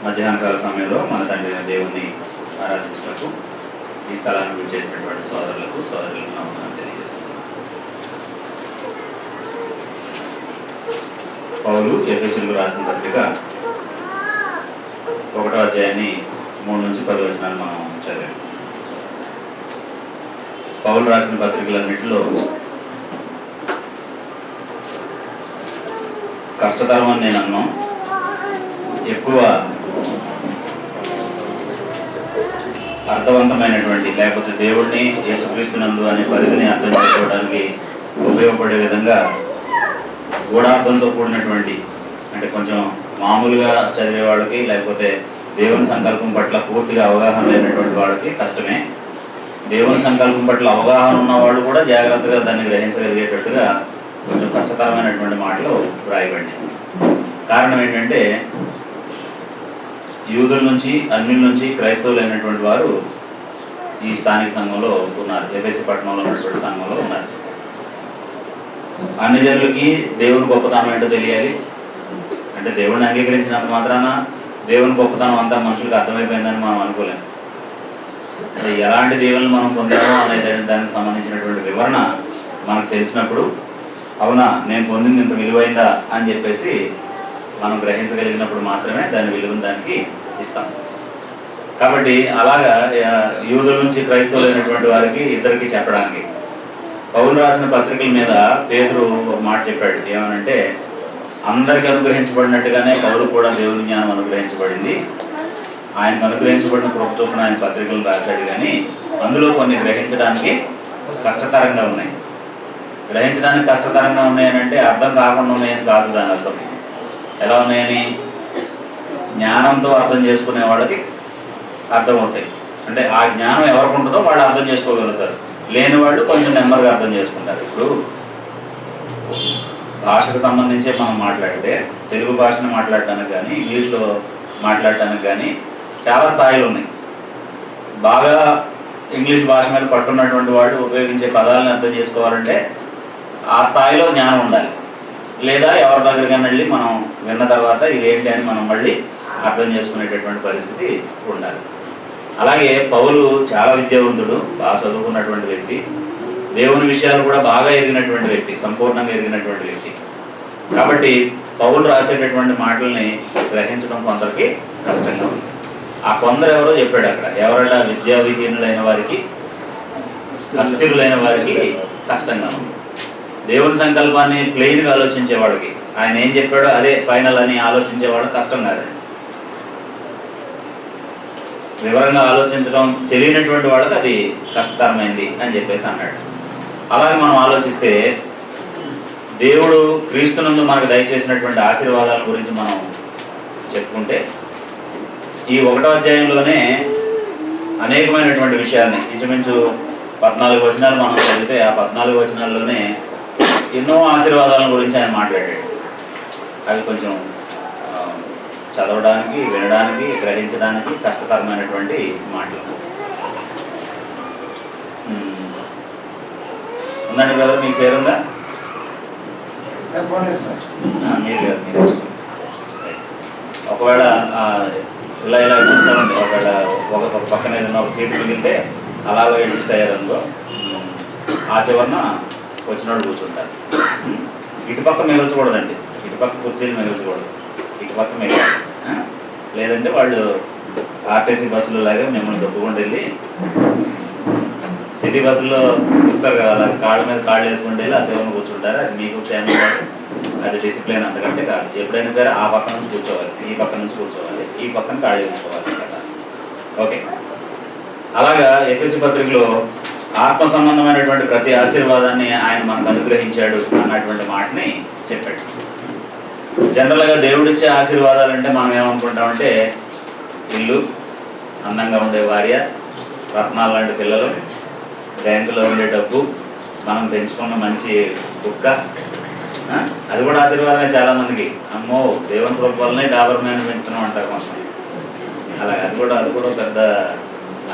మధ్యాహ్నకాల సమయంలో మన తండ్రి దేవుణ్ణి ఆరాధించటకు ఈ స్థలానికి చేసినటువంటి సోదరులకు మనం తెలియజేస్తున్నాం. పౌలు ఎఫెసీయులకు రాసిన పత్రిక 1వ అధ్యాయాన్ని 3 నుంచి 10 వచనాలు మనం చదివాం. పౌలు రాసిన పత్రికలన్నింటిలో కష్టతరం అని నేను అన్నాను. ఎక్కువ అర్థవంతమైనటువంటి లేకపోతే దేవుడిని యేసుక్రీస్తునందు అనే పరిధిని అర్థం చేసుకోవడానికి ఉపయోగపడే విధంగా గూఢార్థంతో కూడినటువంటి, అంటే కొంచెం మామూలుగా చదివే వాళ్ళకి లేకపోతే దేవుని సంకల్పం పట్ల పూర్తిగా అవగాహన లేనటువంటి వాళ్ళకి కష్టమే. దేవుని సంకల్పం పట్ల అవగాహన ఉన్నవాళ్ళు కూడా జాగ్రత్తగా దాన్ని గ్రహించగలిగేటట్టుగా కొంచెం కష్టతరమైనటువంటి మాటలు రాయబడినాయి. కారణం ఏంటంటే యూదుల నుంచి అన్యుల నుంచి క్రైస్తవులు అయినటువంటి వారు ఈ స్థానిక సంఘంలో ఉన్నారు. ఎఫెసీ పట్టణంలో ఉన్నటువంటి సంఘంలో ఉన్నారు. అన్ని జనులకి దేవుని గొప్పతనం ఏంటో తెలియాలి. అంటే దేవుడిని అంగీకరించినంత మాత్రాన దేవుని గొప్పతనం అంతా మనుషులకు అర్థమైపోయిందని మనం అనుకోలేము. అంటే ఎలాంటి దేవుని మనం పొందామో అనే దానికి సంబంధించినటువంటి వివరణ మనకు తెలిసినప్పుడు, అవునా నేను పొందింది ఇంత విలువైందా అని చెప్పేసి మనం గ్రహించగలిగినప్పుడు మాత్రమే దాని విలువను దానికి ఇస్తాం. కాబట్టి అలాగా యూదుల నుంచి క్రైస్తవులైనటువంటి వారికి ఇద్దరికి చెప్పడానికి పౌలు రాసిన పత్రికల మీద పేతురు ఒక మాట చెప్పాడు. ఏమనంటే, అందరికి అనుగ్రహించబడినట్టుగానే పౌలు కూడా దేవుని జ్ఞానం అనుగ్రహించబడింది. ఆయనకు అనుగ్రహించబడిన కృప చొప్పున ఆయన పత్రికలు రాశాడు, కానీ అందులో కొన్ని గ్రహించడానికి కష్టతరంగా ఉన్నాయి. గ్రహించడానికి కష్టతరంగా ఉన్నాయని అంటే అర్థం కాకుండా ఉన్నాయని కాదు దాని అర్థం. ఎలా ఉన్నాయని, జ్ఞానంతో అర్థం చేసుకునే వాళ్ళకి అర్థమవుతాయి. అంటే ఆ జ్ఞానం ఎవరికి ఉంటుందో వాళ్ళు అర్థం చేసుకోగలుగుతారు. లేని వాళ్ళు కొంచెం నెమ్మదిగా అర్థం చేసుకుంటారు. ఇప్పుడు భాషకు సంబంధించే మనం మాట్లాడితే తెలుగు భాషను మాట్లాడటానికి కానీ ఇంగ్లీష్లో మాట్లాడటానికి కానీ చాలా స్థాయిలు ఉన్నాయి. బాగా ఇంగ్లీష్ భాష మీద పట్టున్నటువంటి వాళ్ళు ఉపయోగించే పదాలను అర్థం చేసుకోవాలంటే ఆ స్థాయిలో జ్ఞానం ఉండాలి. లేదా ఎవరి దగ్గరికి వెళ్ళి మనం విన్న తర్వాత ఇదేంటి అని మనం మళ్ళీ అర్థం చేసుకునేటటువంటి పరిస్థితి ఉండాలి. అలాగే పౌలు చాలా విద్యావంతుడు, బాగా చదువుకున్నటువంటి వ్యక్తి, దేవుని విషయాలు కూడా బాగా ఎరిగినటువంటి వ్యక్తి, సంపూర్ణంగా ఎరిగినటువంటి వ్యక్తి. కాబట్టి పౌలు రాసేటటువంటి మాటల్ని గ్రహించడం కొందరికి కష్టంగా ఉంది. ఆ కొందరు ఎవరో చెప్పాడు అక్కడ, ఎవరైనా విద్యా విహీనులైన వారికి, అస్థిరులైన వారికి కష్టంగా ఉంది. దేవుని సంకల్పాన్ని ప్లెయిన్గా ఆలోచించేవాడికి, ఆయన ఏం చెప్పాడో అదే ఫైనల్ అని ఆలోచించేవాడు కష్టం కాదు. వివరంగా ఆలోచించడం తెలియనటువంటి వాళ్ళకి అది కష్టతరమైంది అని చెప్పేసి అన్నాడు. అలాగే మనం ఆలోచిస్తే దేవుడు క్రీస్తునందు మనకు దయచేసినటువంటి ఆశీర్వాదాల గురించి మనం చెప్పుకుంటే ఈ 1వ అధ్యాయంలోనే అనేకమైనటువంటి విషయాల్ని, ఇంచుమించు 14 వచనాలు మనం చదివితే ఆ 14 వచనాల్లోనే ఎన్నో ఆశీర్వాదాల గురించి ఆయన మాట్లాడాడు. అవి కొంచెం చదవడానికి, వినడానికి, గ్రహించడానికి కష్టతరమైనటువంటి మాటలు. ఉందండి కదా, మీకు చేరుందా? మీరు ఒకవేళ ఇలా చూస్తామండి, ఒకవేళ ఒక పక్కన ఏదైనా ఒక సీట్ మిగిలితే అలాగే అడ్జస్ట్ అయ్యారనుకో, ఆ చివరన వచ్చినోడు కూర్చుంటారు. ఇటుపక్క మిగల్చకూడదండి, ఇటుపక్క కుర్చీలు మిగల్చకూడదు, ఇటుపక్క మిగలాలి. లేదంటే వాళ్ళు ఆర్టీసీ బస్సులో లాగా మిమ్మల్ని దొప్పుకుంటూ వెళ్ళి, సిటీ బస్సుల్లో కూర్చుంటారు కదా, అలా కాళ్ళ మీద కాళ్ళు వేసుకుంటూ వెళ్ళి ఆ చివరన కూర్చుంటారు. అది మీకు క్షేమం కాదు, అది డిసిప్లిన్ అంతకంటే కాదు. ఎప్పుడైనా సరే ఆ పక్క నుంచి కూర్చోవాలి, ఈ పక్క నుంచి కూర్చోవాలి, ఈ పక్కన కాళ్ళు వేసుకోవాలి కదా. ఓకే, అలాగా ఎఫెసీ పత్రికలో ఆత్మ సంబంధమైనటువంటి ప్రతి ఆశీర్వాదాన్ని ఆయన మనకు అనుగ్రహించాడు అన్నటువంటి మాటని చెప్పాడు. జనరల్గా దేవుడిచ్చే ఆశీర్వాదాలు అంటే మనం ఏమనుకుంటామంటే ఇల్లు, అందంగా ఉండే భార్య, రత్నాలు లాంటి పిల్లలు, బ్యాంకులో ఉండే డబ్బు, మనం పెంచుకున్న మంచి కుక్క, అది కూడా ఆశీర్వాదమే చాలామందికి. అమ్మో దేవుని కృప వల్లనే డాబర్ మ్యాన్ పెంచుతున్నాం అంటారు కొంచెం. అలాగే అది కూడా పెద్ద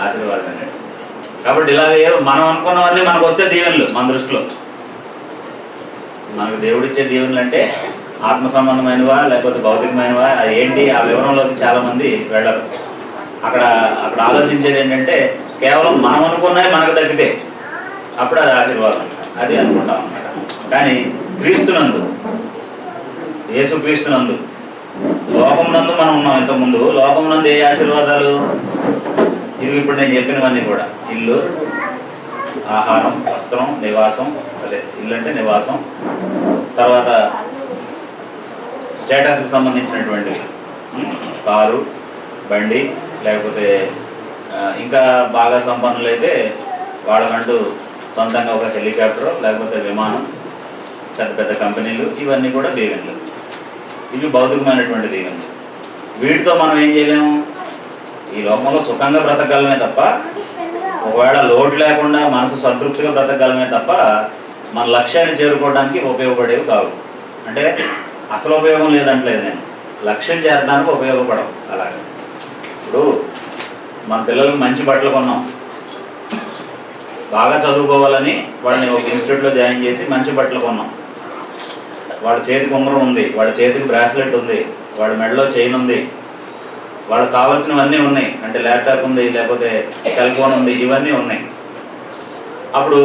ఆశీర్వాదమే. కాబట్టి ఇలాగే మనం అనుకున్నవన్నీ మనకు వస్తే దీవెనలు. మన దృష్టిలో మనకు దేవుడిచ్చే దీవెనలు అంటే ఆత్మ సంబంధమైనవా లేకపోతే భౌతికమైనవా అది ఏంటి, ఆ వివరంలోకి చాలామంది వెళ్ళరు. అక్కడ అక్కడ ఆలోచించేది ఏంటంటే కేవలం మనం అనుకున్నవి మనకు తగ్గితే అప్పుడు అది ఆశీర్వాదం, అది అనుకుంటాం అన్నమాట. కానీ క్రీస్తునందు, యేసుక్రీస్తునందు, లోకమునందు మనం ఉన్నాం. ఇంతకుముందు లోకమునందు ఏ ఆశీర్వాదాలు? ఇది ఇప్పుడు నేను చెప్పినవన్నీ కూడా ఇల్లు, ఆహారం, వస్త్రం, నివాసం. అదే ఇల్లు అంటే నివాసం. తర్వాత స్టేటస్కి సంబంధించినటువంటివి, కారు, బండి, లేకపోతే ఇంకా బాగా సంపన్నులు అయితే వాళ్ళకంటూ సొంతంగా ఒక హెలికాప్టర్ లేకపోతే విమానం, పెద్ద పెద్ద కంపెనీలు, ఇవన్నీ కూడా దీవెనలు. ఇవి భౌతికమైనటువంటి దీవెనలు. వీటితో మనం ఏం చేయలేము, ఈ లోకంలో సుఖంగా బ్రతకగలమే తప్ప, ఒకవేళ లోటు లేకుండా మనసు సంతృప్తిగా బ్రతకగలమే తప్ప మన లక్ష్యాన్ని చేరుకోవడానికి ఉపయోగపడేవి కావు. అంటే అసలు ఉపయోగం లేదంటలేదు నేను, లక్ష్యం చేరడానికి ఉపయోగపడవు. అలాగే ఇప్పుడు మన పిల్లలకు మంచి బట్టలు కొన్నాం, బాగా చదువుకోవాలని వాడిని ఒక ఇన్స్టిట్యూట్లో జాయిన్ చేసి మంచి బట్టలు కొన్నాం. వాడి చేతికి ఉంగరం ఉంది, వాడి చేతికి బ్రాస్లెట్ ఉంది, వాడి మెడలో చైన్ ఉంది, వాళ్ళకి కావాల్సినవన్నీ ఉన్నాయి. అంటే ల్యాప్టాప్ ఉంది, లేకపోతే సెల్ ఫోన్ ఉంది, ఇవన్నీ ఉన్నాయి. అప్పుడు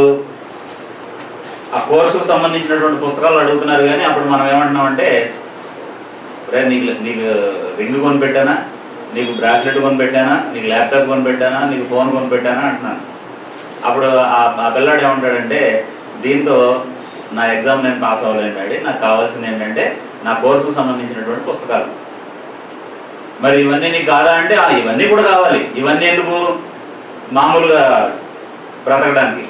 ఆ కోర్సుకు సంబంధించినటువంటి పుస్తకాలు అడుగుతున్నారు. కానీ అప్పుడు మనం ఏమంటున్నామంటే, రే నీకు రింగ్ కొని పెట్టానా, నీకు బ్రాస్లెట్ కొని పెట్టానా, నీకు ల్యాప్టాప్ కొని పెట్టానా, నీకు ఫోన్ కొని పెట్టానా అంటున్నాను. అప్పుడు ఆ పిల్లాడు ఏమంటాడంటే, దీంతో నా ఎగ్జామ్ నేను పాస్ అవ్వలేను డాడీ, నాకు కావాల్సింది ఏంటంటే నా కోర్సుకు సంబంధించినటువంటి పుస్తకాలు. మరి ఇవన్నీ నీకు కాదా అంటే, ఇవన్నీ కూడా కావాలి. ఇవన్నీ ఎందుకు? మామూలుగా బ్రతకడానికి.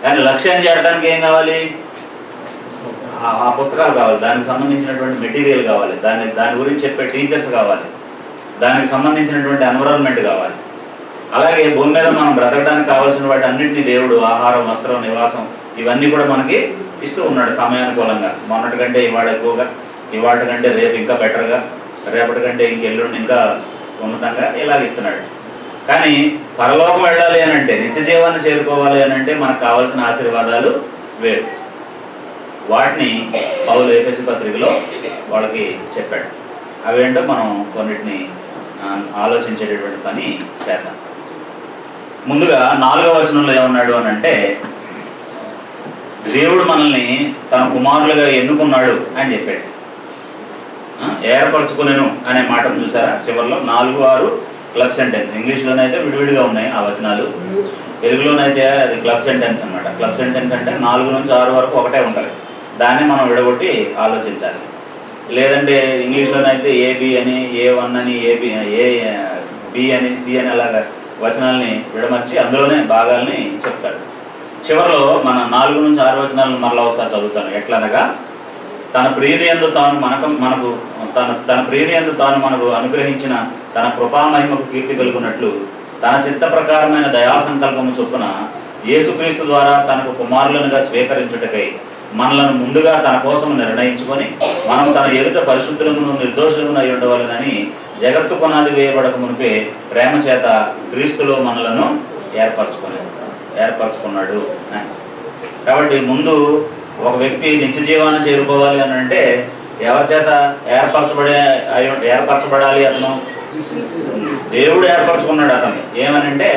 కానీ లక్ష్యాన్ని చేరడానికి ఏం కావాలి? ఆ పుస్తకాలు కావాలి, దానికి సంబంధించినటువంటి మెటీరియల్ కావాలి, దాని గురించి చెప్పే టీచర్స్ కావాలి, దానికి సంబంధించినటువంటి ఎన్విరాన్మెంట్ కావాలి. అలాగే భూమి మీద మనం బ్రతకడానికి కావాల్సిన వాటి అన్నింటినీ దేవుడు ఆహారం, వస్త్రం, నివాసం ఇవన్నీ కూడా మనకి ఇస్తూ ఉన్నాడు సమయానుకూలంగా. మొన్నటి కంటే ఇవాళ ఎక్కువగా, ఇవాటి కంటే రేపు ఇంకా బెటర్గా, రేపటి కంటే ఇంకెల్లుండి ఇంకా ఉన్నతంగా ఇలాగ ఇస్తున్నాడు. కానీ పరలోకం వెళ్ళాలి అని అంటే, నిత్య జీవాన్ని చేరుకోవాలి అని అంటే మనకు కావాల్సిన ఆశీర్వాదాలు వేరు. వాటిని పౌలు ఎఫెసీ పత్రికలో వాళ్ళకి చెప్పాడు. అవేంటో మనం కొన్నిటిని ఆలోచించేటటువంటి పని చేద్దాం. ముందుగా 4వ వచనంలో ఏమన్నాడు అని అంటే, దేవుడు మనల్ని తన కుమారులుగా ఎన్నుకున్నాడు అని చెప్పేసి, ఏర్పరచుకునేను అనే మాటను చూసారా చివరిలో. 4, 6 క్లబ్ సెంటెన్స్. ఇంగ్లీష్లోనైతే విడివిడిగా ఉన్నాయి ఆ వచనాలు, తెలుగులోనైతే అది క్లబ్ సెంటెన్స్ అనమాట. క్లబ్ సెంటెన్స్ అంటే 4 నుంచి 6 వరకు ఒకటే ఉంటుంది, దాన్ని మనం విడగొట్టి ఆలోచించాలి. లేదంటే ఇంగ్లీష్లోనైతే ఏబి అని, A1 అని, బి అని, సి అని అలాగా వచనాలని విడమర్చి అందులోనే భాగాల్ని చెప్తాడు. చివరిలో మన 4 నుంచి 6 వచనాలను మరలా ఒకసారి చదువుతాను. ఎట్లనగా, తన ప్రియుని యందు తాను మనకు అనుగ్రహించిన తన కృపామహిమకు కీర్తి కలుగునట్లు తన చిత్త ప్రకారమైన దయా సంకల్పము చొప్పున యేసుక్రీస్తు ద్వారా తనకు కుమారులనుగా స్వీకరించుటకై మనలను ముందుగా తన కోసం నిర్ణయించుకొని మనం తన ఎదుట పరిశుద్ధులను నిర్దోషులను అయి ఉండవాలని జగత్తు పునాది వేయబడక మునిపే ప్రేమ చేత క్రీస్తులో మనలను ఏర్పరచుకున్నాడు. కాబట్టి ముందు ఒక వ్యక్తి నిత్య జీవాన్ని చేరుకోవాలి అని అంటే ఎవరి చేత ఏర్పరచబడాలి? అతను దేవుడు ఏర్పరచుకున్నాడు అతన్ని. ఏమనంటే,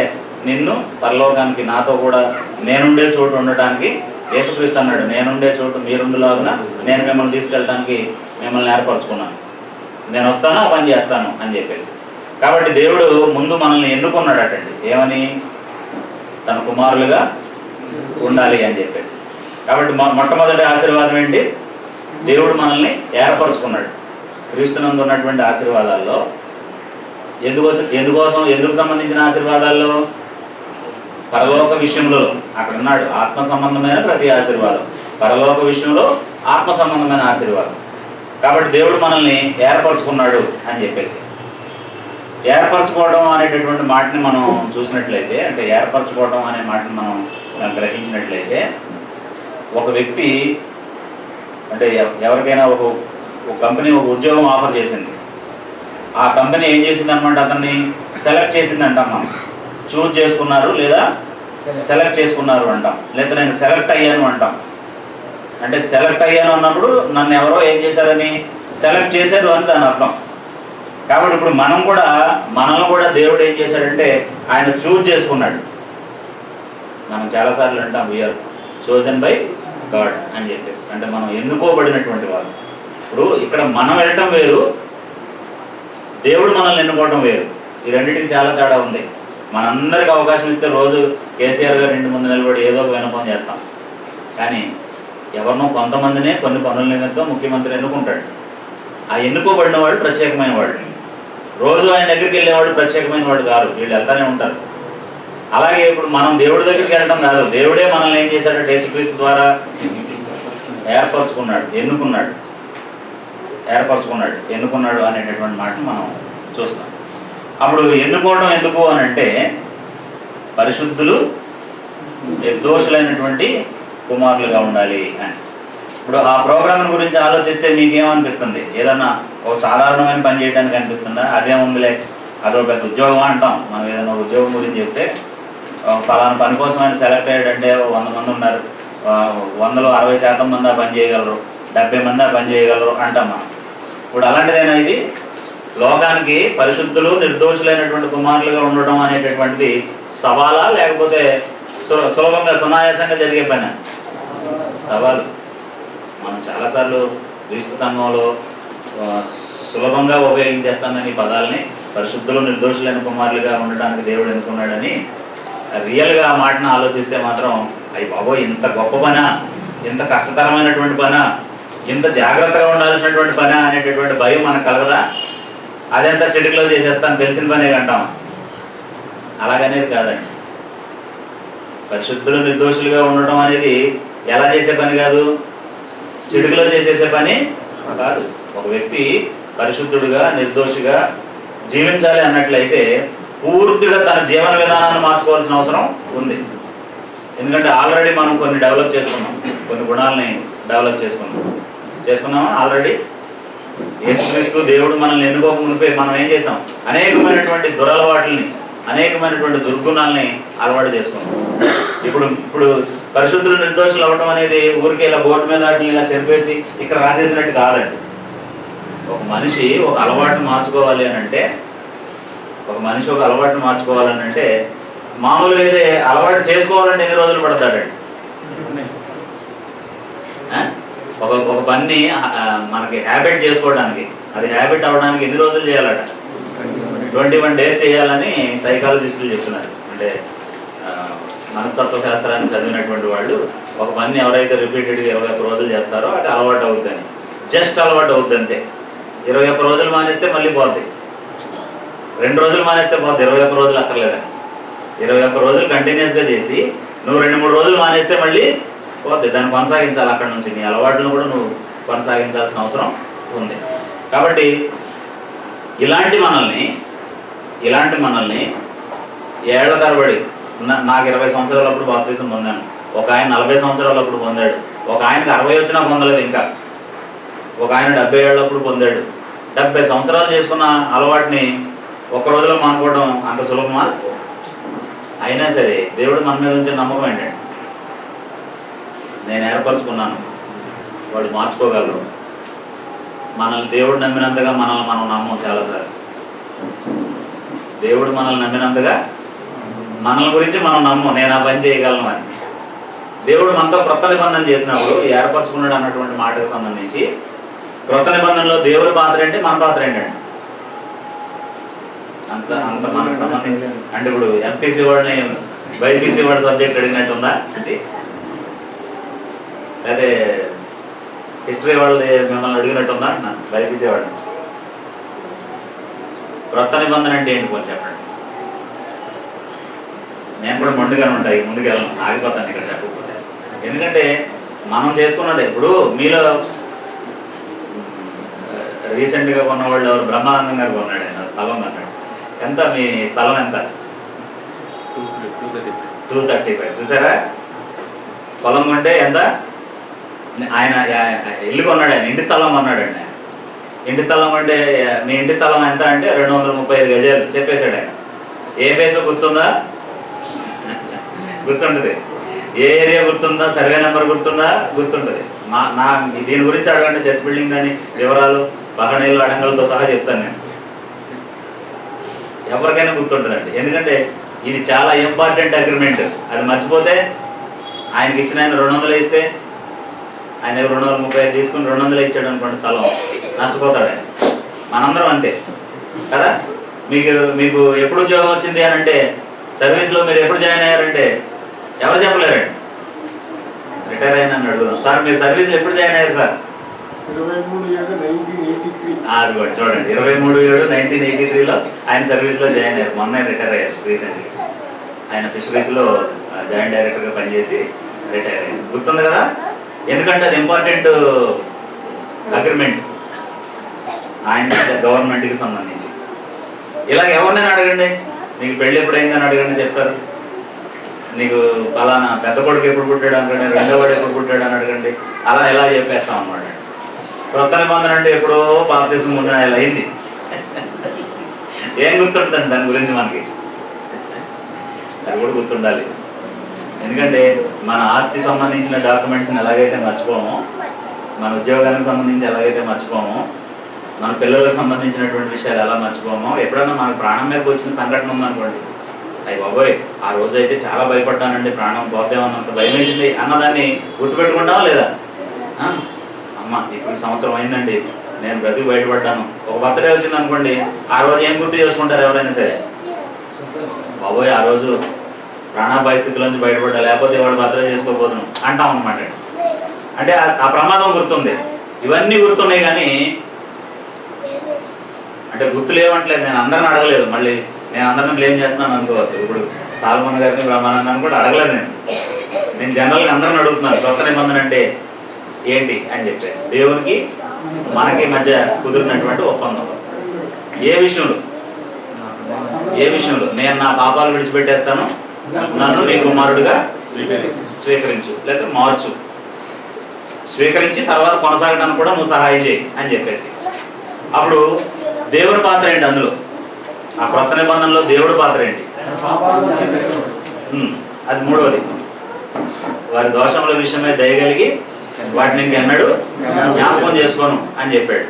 నిన్ను పరలోకానికి నాతో కూడా నేనుండే చోటు ఉండటానికి యేసుక్రీస్తు అన్నాడు, నేనుండే చోటు మీరుండులాగున నేను మిమ్మల్ని తీసుకెళ్ళడానికి మిమ్మల్ని ఏర్పరచుకున్నాను, నేను వస్తాను ఆ పని చేస్తాను అని చెప్పేసి. కాబట్టి దేవుడు ముందు మనల్ని ఎన్నుకున్నాడు అటండి. ఏమని? తన కుమారులుగా ఉండాలి అని చెప్పేసి. కాబట్టి మొట్టమొదటి ఆశీర్వాదం ఏంటి? దేవుడు మనల్ని ఏర్పరచుకున్నాడు. క్రీస్తునందు ఉన్నటువంటి ఆశీర్వాదాల్లో ఎందుకు సంబంధించిన ఆశీర్వాదాల్లో? పరలోక విషయంలో అక్కడ ఉన్నాడు. ఆత్మ సంబంధమైన ప్రతి ఆశీర్వాదం, పరలోక విషయంలో ఆత్మ సంబంధమైన ఆశీర్వాదం. కాబట్టి దేవుడు మనల్ని ఏర్పరచుకున్నాడు అని చెప్పేసి. ఏర్పరచుకోవడం అనేటటువంటి మాటని మనం చూసినట్లయితే, అంటే ఏర్పరచుకోవడం అనే మాటని మనం గ్రహించినట్లయితే, ఒక వ్యక్తి అంటే ఎవరికైనా ఒక కంపెనీ ఒక ఉద్యోగం ఆఫర్ చేసింది. ఆ కంపెనీ ఏం చేసింది అనమాట, అతన్ని సెలెక్ట్ చేసింది అంటాం మనం. చూజ్ చేసుకున్నారు లేదా సెలెక్ట్ చేసుకున్నారు అంటాం, లేదా నేను సెలెక్ట్ అయ్యాను అంటాం. అంటే సెలెక్ట్ అయ్యాను అన్నప్పుడు నన్ను ఎవరో ఏం చేశారని సెలెక్ట్ చేశారు అని దాని అర్థం. కాబట్టి ఇప్పుడు మనల్ని కూడా దేవుడు ఏం చేశాడంటే ఆయన చూజ్ చేసుకున్నాడు. మనం చాలాసార్లు అంటాం వీఆర్ చోజన్ బై గాడ్ అని చెప్పేసి, అంటే మనం ఎన్నుకోబడినటువంటి వాళ్ళు. ఇప్పుడు ఇక్కడ మనం వెళ్ళటం వేరు, దేవుడు మనల్ని ఎన్నుకోవటం వేరు. ఈ రెండింటికి చాలా తేడా ఉంది. మనందరికి అవకాశం ఇస్తే రోజు కేసీఆర్ గారు ఇంటి ముందు నిలబడి ఏదో ఒక విన్నపం చేస్తాం, కానీ ఎవరినో కొంతమందినే కొన్ని పనుల నిమిత్తం ముఖ్యమంత్రి ఎన్నుకుంటాడు. ఆ ఎన్నుకోబడిన వాడు ప్రత్యేకమైన వాడు. రోజు ఆయన దగ్గరికి వెళ్ళేవాడు ప్రత్యేకమైన వాడు కాదు, వీళ్ళు వెళ్తానే ఉంటారు. అలాగే ఇప్పుడు మనం దేవుడి దగ్గరికి వెళ్ళడం కాదు, దేవుడే మనల్ని ఏం చేశాడంటే యేసుక్రీస్తు ద్వారా ఎన్నుకున్నాడు అనేటటువంటి మాటను మనం చూస్తాం. అప్పుడు ఎన్నుకోవడం ఎందుకు అని అంటే పరిశుద్ధులు నిర్దోషులైనటువంటి కుమారులుగా ఉండాలి అని. ఇప్పుడు ఆ ప్రోగ్రామ్ గురించి ఆలోచిస్తే మీకేమనిపిస్తుంది? ఏదన్నా ఒక సాధారణమైన పని చేయడానికి అనిపిస్తుందా? అదేముందిలే, అదో పెద్ద ఉద్యోగం అంటాం. మనం ఏదైనా ఉద్యోగం గురించి చెప్తే ఫలానా పని కోసం ఆయన సెలెక్ట్ అయ్యాడంటే 100 మంది ఉన్నారు, 100లో 60% మంది ఆ పని చేయగలరు, 70 మంది ఆ పని చేయగలరు అంటాం మనం. ఇప్పుడు అలాంటిదైనా ఇది లోకానికి పరిశుద్ధులు నిర్దోషులైనటువంటి కుమారులుగా ఉండడం అనేటటువంటిది సవాలా, లేకపోతే సులభంగా సునాయాసంగా జరిగే పని? సవాలు. మనం చాలాసార్లు క్రీస్తు సంఘంలో సులభంగా ఉపయోగించేస్తామని ఈ పదాలని. పరిశుద్ధులు నిర్దోషులైన కుమారులుగా ఉండడానికి దేవుడు ఎన్నుకున్నాడని రియల్గా ఆ మాటను ఆలోచిస్తే మాత్రం అయ్యి బాబోయ్, ఇంత గొప్ప పనా, ఇంత కష్టతరమైనటువంటి పనా, ఇంత జాగ్రత్తగా ఉండాల్సినటువంటి పనా అనేటటువంటి భయం మనకు కలగదా? అదంతా చిటికలో చేసేస్తాను, తెలిసిన పనే అంటాం. అలాగనేది కాదండి. పరిశుద్ధులు నిర్దోషులుగా ఉండడం అనేది ఎలా చేసే పని కాదు, చిటికలో చేసేసే పని కాదు. ఒక వ్యక్తి పరిశుద్ధుడుగా నిర్దోషిగా జీవించాలి అన్నట్లయితే పూర్తిగా తన జీవన విధానాన్ని మార్చుకోవాల్సిన అవసరం ఉంది. ఎందుకంటే ఆల్రెడీ మనం కొన్ని డెవలప్ చేసుకున్నాం, కొన్ని గుణాలని డెవలప్ చేసుకున్నామా ఆల్రెడీ. యేసుక్రీస్తు దేవుడు మనల్ని ఎన్నుకోక మునిపే మనం ఏం చేసాం? అనేకమైనటువంటి దురలవాట్లని, అనేకమైనటువంటి దుర్గుణాలని అలవాటు చేసుకున్నాం. ఇప్పుడు పరిశుద్ధులు నిర్దోషులు అవ్వడం అనేది ఊరికే ఇలా బోర్డు మీద వాటిని ఇలా చెప్పేసి ఇక్కడ రాసేసినట్టు కాదండి. ఒక మనిషి ఒక అలవాటును మార్చుకోవాలి అని అంటే, మామూలుగా అయితే అలవాటు చేసుకోవాలంటే ఎన్ని రోజులు పడతాడండి? ఒక పని మనకి హ్యాబిట్ చేసుకోవడానికి, అది హ్యాబిట్ అవ్వడానికి ఎన్ని రోజులు చేయాలట? 21 days చేయాలని సైకాలజిస్టులు చెప్తున్నారు. అంటే మనస్తత్వ శాస్త్రాన్ని చదివినటువంటి వాళ్ళు ఒక పని ఎవరైతే రిపీటెడ్గా 21 రోజులు చేస్తారో అది అలవాటు అవుద్దని, జస్ట్ అలవాటు అవుద్ది అంతే. 21 రోజులు మానేస్తే మళ్ళీ పోద్ది, 2 రోజులు మానేస్తే పోద్ది, 21 రోజులు అక్కర్లేదని. 21 రోజులు కంటిన్యూస్గా చేసి నువ్వు 2-3 రోజులు మానేస్తే మళ్ళీ పోద్ది. దాన్ని కొనసాగించాలి. అక్కడ నుంచి నీ అలవాట్లను కూడా నువ్వు కొనసాగించాల్సిన అవసరం ఉంది. కాబట్టి ఇలాంటి మనల్ని ఏళ్ల తరబడి, నాకు 20 సంవత్సరాలప్పుడు బాప్తిజం పొందాను, ఒక ఆయన 40 సంవత్సరాలప్పుడు పొందాడు, ఒక ఆయనకి 60 వచ్చినా పొందలేదు, ఇంకా ఒక ఆయన 70 ఏళ్ళప్పుడు పొందాడు. 70 సంవత్సరాలు చేసుకున్న అలవాటుని ఒక్క రోజులో మానుకోవడం అంత సులభమా? అయినా సరే దేవుడు మన మీద ఉంచే నమ్మకం ఏంటంటే, నేను ఏర్పరచుకున్నాను, వాళ్ళు మార్చుకోగలరు. మనల్ని దేవుడు నమ్మినంతగా మనల్ని మనం నమ్మం. చాలాసార్లు దేవుడు మనల్ని నమ్మినంతగా మనల్ని గురించి మనం నమ్మం, నేను ఆ పని చేయగలను అని. దేవుడు మనతో క్రొత్త నిబంధన చేసినప్పుడు ఏర్పరచుకున్నాడు అన్నటువంటి మాటకు సంబంధించి క్రొత్త నిబంధనలో దేవుడి పాత్ర ఏంటి, మన పాత్ర ఏంటండి? అంత మనకు సంబంధించి. అంటే ఇప్పుడు ఎంపీసీ వాడిని బైపీసీ వాడి సబ్జెక్ట్ అడిగినట్టు ఉందా? అదే హిస్టరీ వాళ్ళది మిమ్మల్ని అడిగినట్టు ఉందా అంటున్నాను. బైపీసీ వాడిని క్రొత్త నిబంధన అంటే ఏంటి కొంచెం చెప్పండి. నేను కూడా మొండిగానే ఉంటాయి, ముందుకు వెళ్ళను, ఆగిపోతాను ఇక్కడ చెప్పకపోతే. ఎందుకంటే మనం చేసుకున్నది. ఇప్పుడు మీలో రీసెంట్గా కొన్నవాళ్ళు ఎవరు? బ్రహ్మానందం గారు కొన్నాడు ఆయన స్థలం అన్నాడు. ఎంత మీ స్థలం ఎంత? 235. చూసారా? పొలం కొంటే ఎంత? ఆయన ఇల్లు కొన్నాడు, ఆయన ఇంటి స్థలం కొన్నాడండి. ఇంటి స్థలం కొంటే మీ ఇంటి స్థలం ఎంత అంటే 235 గజాలు చెప్పేశాడు ఆయన. ఏ ఫేస్ గుర్తుందా? గుర్తుంటుంది. ఏ ఏరియా గుర్తుందా? సర్వే నెంబర్ గుర్తుందా? గుర్తుంటుంది. నా దీని గురించి అడగండి, చర్చ్ బిల్డింగ్ కానీ వివరాలు బహనీలు అడంగలతో సహా చెప్తాను నేను. ఎవరికైనా గుర్తుంటుందండి, ఎందుకంటే ఇది చాలా ఇంపార్టెంట్ అగ్రిమెంట్. అది మర్చిపోతే ఆయనకి ఇచ్చిన ఆయన 200 ఇస్తే ఆయన 235 తీసుకుని 200 ఇచ్చాడు అనుకోండి స్థలం, నష్టపోతాడు ఆయన. మనందరం అంతే కదా. మీకు ఎప్పుడు ఉద్యోగం వచ్చింది అని అంటే, సర్వీస్లో మీరు ఎప్పుడు జాయిన్ అయ్యారంటే ఎవరు చెప్పలేరండి. రిటైర్ అయినా అడుగుదాం, సార్ మీరు సర్వీస్లో ఎప్పుడు జాయిన్ అయ్యారు సార్? 23/7/1983. చూడండి, 23/7/1983లో ఆయన సర్వీస్లో జాయిన్ అయ్యారు. మొన్న రిటైర్ అయ్యారు రీసెంట్లీ. ఆయన ఫిషరీస్లో జాయింట్ డైరెక్టర్గా పనిచేసి రిటైర్ అయ్యారు. గుర్తుంది కదా, ఎందుకంటే అది ఇంపార్టెంట్ అగ్రిమెంట్ ఆయన గవర్నమెంట్కి సంబంధించి. ఇలాగ ఎవరినైనా అడగండి, నీకు పెళ్ళి ఎప్పుడైందని అడగండి చెప్తారు. నీకు పలానా పెద్ద కొడుకు ఎప్పుడు పుట్టాడు అనకండి, రెండో వాడు ఎప్పుడు పుట్టాడు అని అడగండి, అలా ఎలా చెప్పేస్తాం అన్నమాట. కొత్త నిబంధన అంటే ఎప్పుడో బాప్తిసం ముందు ఇలా అయింది. ఏం గుర్తుంటుందండి దాని గురించి మనకి? అది కూడా గుర్తుండాలి. ఎందుకంటే మన ఆస్తి సంబంధించిన డాక్యుమెంట్స్ని ఎలాగైతే మర్చిపోమో, మన ఉద్యోగానికి సంబంధించి ఎలాగైతే మర్చిపోమో, మన పిల్లలకు సంబంధించినటువంటి విషయాలు ఎలా మర్చిపోమో, ఎప్పుడైనా మనకు ప్రాణం మీదకి వచ్చిన సంఘటన ఉందనుకోండి, అయ్యి బాబోయ్ ఆ రోజు అయితే చాలా భయపడ్డానండి, ప్రాణం పోతేమన్నంత భయం వేసింది అన్నదాన్ని గుర్తుపెట్టుకుంటావా లేదా? అమ్మ ఇప్పుడు సంవత్సరం అయిందండి, నేను బ్రతికి బయటపడ్డాను. ఒక బర్త్డే వచ్చింది అనుకోండి, ఆ రోజు ఏం గుర్తు చేసుకుంటారు ఎవరైనా సరే? బాబోయ్ ఆ రోజు ప్రాణాపాయ స్థితిలోంచి బయటపడ్డా, లేకపోతే వాడు బర్త్డే చేసుకోబోతున్నాం అంటాం అనమాట. అంటే ఆ ప్రమాదం గుర్తుంది. ఇవన్నీ గుర్తున్నాయి, కానీ అంటే గుర్తు లేవట్లేదు. నేను అందరిని అడగలేదు, మళ్ళీ నేను అందరిని బ్లేమ్ చేస్తున్నాను అనుకోవచ్చు. ఇప్పుడు సాల్మన్ గారిని బ్రహ్మానందాన్ని కూడా అడగలేదు నేను జనరల్గా అందరిని అడుగుతున్నాను, కొత్త నిబంధన అంటే ఏంటి అని చెప్పేసి. దేవునికి మనకి మధ్య కుదిరినటువంటి ఒప్పందం. ఏ విషయంలో నేను నా పాపాలు విడిచిపెట్టేస్తాను, నన్ను నీ కుమారుడిగా స్వీకరించు, లేదా మార్చు, స్వీకరించి తర్వాత కొనసాగడానికి కూడా నువ్వు సహాయం చేయి అని చెప్పేసి. అప్పుడు దేవుడి పాత్ర ఏంటి అందులో? ఆ కొత్త నిబంధనలో దేవుడి పాత్ర ఏంటి? అది మూడవది, వారి దోషముల విషయమే దయగలిగి వాటిని ఇంకెన్నడు జ్ఞాపకం చేసుకోను అని చెప్పాడు.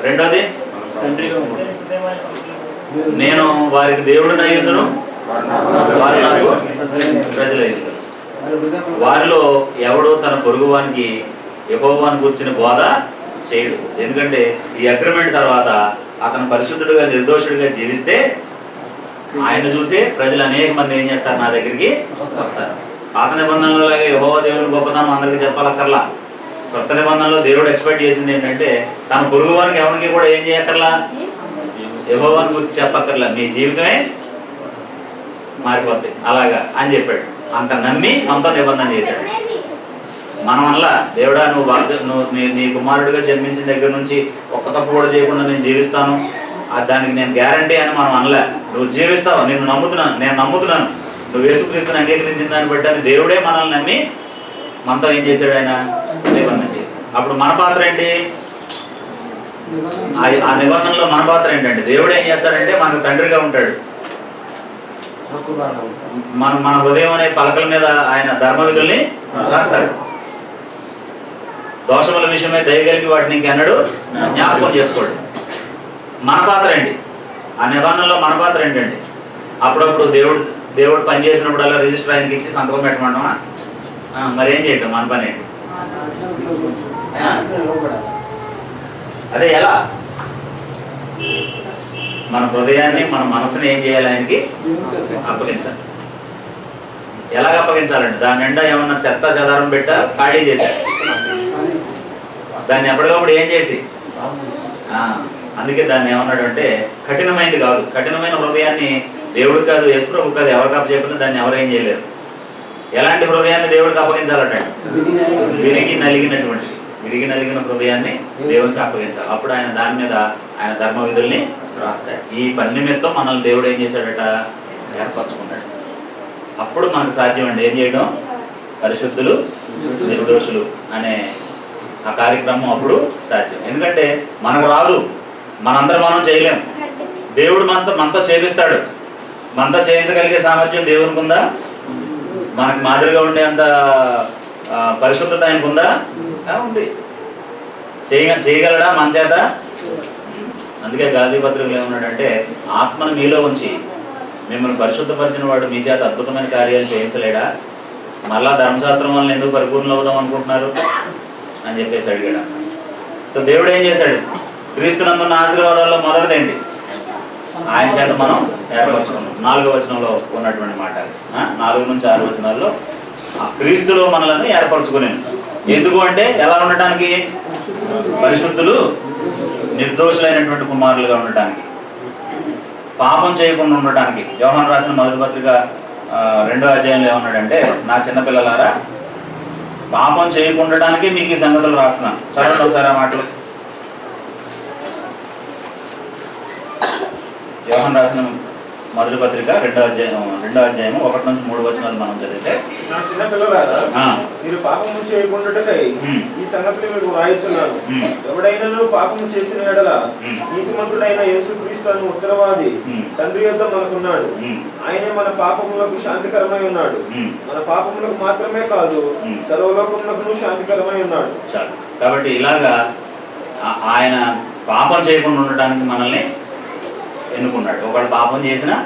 రెండోది, నేను వారికి దేవుడిని అయ్యుందును, వారు నాకు ప్రజలు అయ్యుందురు. వారిలో ఎవడో తన పొరుగువానికి యెహోవాను గురించిన బోధ చేయడు. ఎందుకంటే ఈ అగ్రిమెంట్ తర్వాత అతను పరిశుద్ధుడిగా నిర్దోషుడిగా జీవిస్తే ఆయన చూసే ప్రజలు అనేక మంది ఏం చేస్తారు, నా దగ్గరికి వస్తారు. పాత నిబంధనలో లాగే యెహోవా దేవుని గొప్పతనం అందరికీ చెప్పాలక్కర్లా. కొత్త నిబంధనలో దేవుడు ఎక్స్పెక్ట్ చేసింది ఏంటంటే తన పొరుగు వారికి ఎవరికి కూడా ఏం చేయక్కర్లా, యెహోవాని గురించి చెప్పక్కర్లా, మీ జీవితమే మారిపోతుంది అలాగా అని చెప్పాడు. అంత నమ్మి మనతో నిబంధన చేశాడు. మనం వల్ల దేవుడా నువ్వు నీ కుమారుడిగా జన్మించిన దగ్గర నుంచి ఒక్క తప్పు కూడా చేయకుండా నేను జీవిస్తాను, దానికి నేను గ్యారంటీ అని మనం అనలే. నువ్వు జీవిస్తావు, నేను నమ్ముతున్నాను, నువ్వు యేసుక్రీస్తుని అంగీకరించిన దాన్ని బట్టి అని దేవుడే మనల్ని నమ్మి మనతో ఏం చేశాడు, ఆయన నిబంధన చేశాడు. అప్పుడు మన పాత్ర ఏంటి? ఆ నిబంధనలో మన పాత్ర ఏంటంటే దేవుడు ఏం చేస్తాడంటే మనకు తండ్రిగా ఉంటాడు. మన హృదయం అనే పలకల మీద ఆయన ధర్మ విధుల్ని రాస్తాడు. దోషముల విషయమే దయగలిగి వాటిని ఇంకెన్నడు జ్ఞాపకం చేసుకోడు. మన పాత్ర ఏంటి? ఆ నిబంధనలో మన పాత్ర ఏంటండి? అప్పుడప్పుడు దేవుడు పని చేసినప్పుడు అలా రిజిస్టర్ ఆయనకి ఇచ్చి సంతకం పెట్టమంటామా? మరేం చేయటం మన పని ఏంటి? అదే ఎలా మన హృదయాన్ని మన మనసుని ఏం చేయాలి, ఆయనకి అప్పగించాలి. ఎలాగ అప్పగించాలండి? దాని నిండా ఏమన్నా చెత్త చెదారం పెట్టా ఖాళీ చేశారు, దాన్ని ఎప్పటికప్పుడు ఏం చేసి, అందుకే దాన్ని ఏమన్నాడు అంటే కఠినమైనది కాదు. కఠినమైన హృదయాన్ని దేవుడు కాదు, యేసుప్రభు కాదు, ఎవరికి అప్పచెప్పినా దాన్ని ఎవరు ఏం చేయలేరు. ఎలాంటి హృదయాన్ని దేవుడికి అప్పగించాలంటే విరిగి నలిగిన హృదయాన్ని దేవుడికి అప్పగించాలి. అప్పుడు ఆయన దాని మీద ఆయన ధర్మ విధుల్ని రాస్తాడు. ఈ పని నిమిత్తం మనల్ని దేవుడు ఏం చేశాడట, ఏర్పరచుకున్నాడు. అప్పుడు మనకు సాధ్యం అండి ఏం చేయడం, పరిశుద్ధులు నిర్దోషులు అనే ఆ కార్యక్రమం అప్పుడు సాధ్యం. ఎందుకంటే మనకు రాదు, మనందరం మనం చేయలేం. దేవుడు మనతో చేపిస్తాడు. మనతో చేయించగలిగే సామర్థ్యం దేవునికి ఉందా? మనకు మాదిరిగా ఉండే అంత పరిశుద్ధత ఆయనకు ఉందా? ఉంది. చేయగలడా మన చేత? అందుకే గలాతీ పత్రికలో ఏమన్నాడంటే, ఆత్మను మీలో ఉంచి మిమ్మల్ని పరిశుద్ధపరిచిన వాడు మీ చేత అద్భుతమైన కార్యాలు చేయించలేడా? మళ్ళా ధర్మశాస్త్రం వల్ల ఎందుకు పరిపూర్ణలు అవుదాం అనుకుంటున్నారు అని చెప్పేసి అడిగాడు. సో దేవుడు ఏం చేశాడు? క్రీస్తునందున్న ఆశీర్వాదాల్లో మొదటిదేంటి? ఆయన చేత మనం ఏర్పరచుకున్నాం. 4వ వచనంలో ఉన్నటువంటి మాట, 4 నుంచి 6 వచనాల్లో క్రీస్తులో మనలను ఏర్పరచుకునేది. ఎందుకు అంటే ఎలా ఉండటానికి? పరిశుద్ధులు నిర్దోషులైనటువంటి కుమారులుగా ఉండటానికి, పాపం చేయకుండా ఉండటానికి. యోహాను రాసిన మొదటి పత్రిక 2వ అధ్యాయంలో ఏమన్నాడంటే, నా చిన్నపిల్లలారా పాపం చేయకుండటానికి మీకు ఈ సంగతులు రాస్తున్నాను. చదవండి ఒకసారి ఆ మాటలు. యోహాను రాసిన మొదటి పత్రిక 2వ అధ్యాయం 1 నుంచి 3 వచనాలు మనం చదివితే, నా చిన్న పిల్లలారా మీరు పాపము చేయకుండాటకై ఈ సంగతులు మీకు రాయించున్నాను. ఎవడైనా పాపము చేసిన ఎడల నీతిమంతుడైన యేసుక్రీస్తు ఉత్తరవాది తండ్రి యొద్ద మనకున్నాడు. ఆయనే మన పాపములకు శాంతికరమై ఉన్నాడు. మన పాపములకు మాత్రమే కాదు, సర్వలోకములకు శాంతికరమై ఉన్నాడు. చాలు. కాబట్టి ఇలాగా ఆయన పాపం చేయకుండా ఉండటానికి మనల్ని ఎన్నుకున్నాడు. ఒకవేళ పాపం చేసినా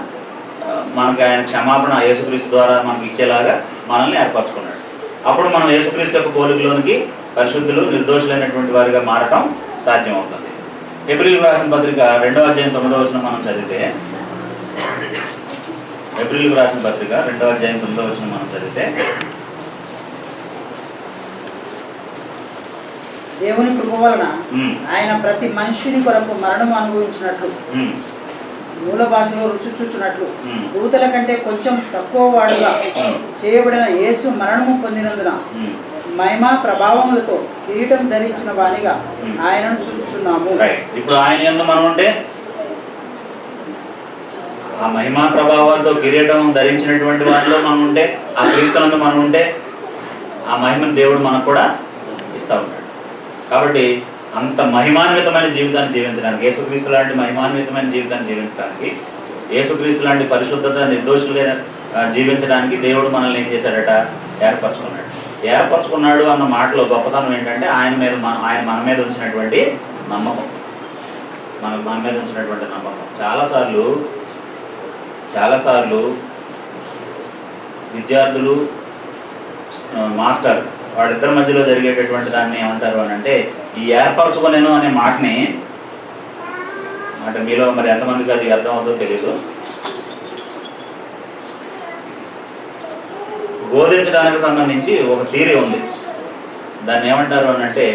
మనకి ఆయన క్షమాపణ యేసుక్రీస్తు ద్వారా మనకి ఇచ్చేలాగా మనల్ని ఏర్పరచుకున్నాడు. అప్పుడు మనం యేసుక్రీస్తు యొక్క పోలికలోనికి పరిశుద్ధులు నిర్దోషులైనటువంటి వారిగా మారటం సాధ్యమవుతుంది. హెబ్రీయులకు రాసిన పత్రిక 2వ అధ్యాయం 9వ వచనం మనం చదివితే, హెబ్రీయులకు రాసిన పత్రిక 2వ అధ్యాయం 9వ వచనం మనం చదివితే, దేవుని కృప వలన ఆయన ప్రతి మనుషుని కొరకు మరణం అనుభవించినట్లు, మూల భాషలో రుచి చూచున్నట్లు, దూతల కంటే కొంచెం తక్కువ వాడుగా చేయబడిన యేసు మరణము పొందినందున మహిమా ప్రభావములతో కిరీటం ధరించిన వానిగా ఆయనను చూస్తున్నాము. ఇప్పుడు ఆయన యందు మనం ఉంటే, ఆ మహిమా ప్రభావాలతో కిరీటం ధరించినటువంటి వారిలో మనం ఉంటే, ఆ క్రీస్తునందు మనం ఉంటే, ఆ మహిమను దేవుడు మనకు కూడా ఇస్తా ఉన్నాడు. కాబట్టి అంత మహిమాన్వితమైన జీవితాన్ని జీవించడానికి, యేసుక్రీస్తు లాంటి మహిమాన్వితమైన జీవితాన్ని జీవించడానికి, యేసుక్రీస్తు లాంటి పరిశుద్ధత నిర్దోషులుగా జీవించడానికి దేవుడు మనల్ని ఏం చేశాడట? ఏర్పరచుకున్నాడు. ఏర్పరచుకున్నాడు అన్న మాటలో గొప్పతనం ఏంటంటే, ఆయన మన మీద ఉంచినటువంటి నమ్మకం. మన మీద ఉంచినటువంటి నమ్మకం. చాలాసార్లు విద్యార్థులు, మాస్టర్, వాళ్ళిద్దరి మధ్యలో జరిగేటటువంటి దాన్ని ఏమంటారు అని అంటే, ఈ ఏర్పరచుకోలేను అనే మాటని, అంటే మీలో మరి ఎంతమందికి అది అర్థం అవుతుందో తెలియదు, బోధించడానికి సంబంధించి ఒక థియరీ ఉంది. దాన్ని ఏమంటారు అని అంటే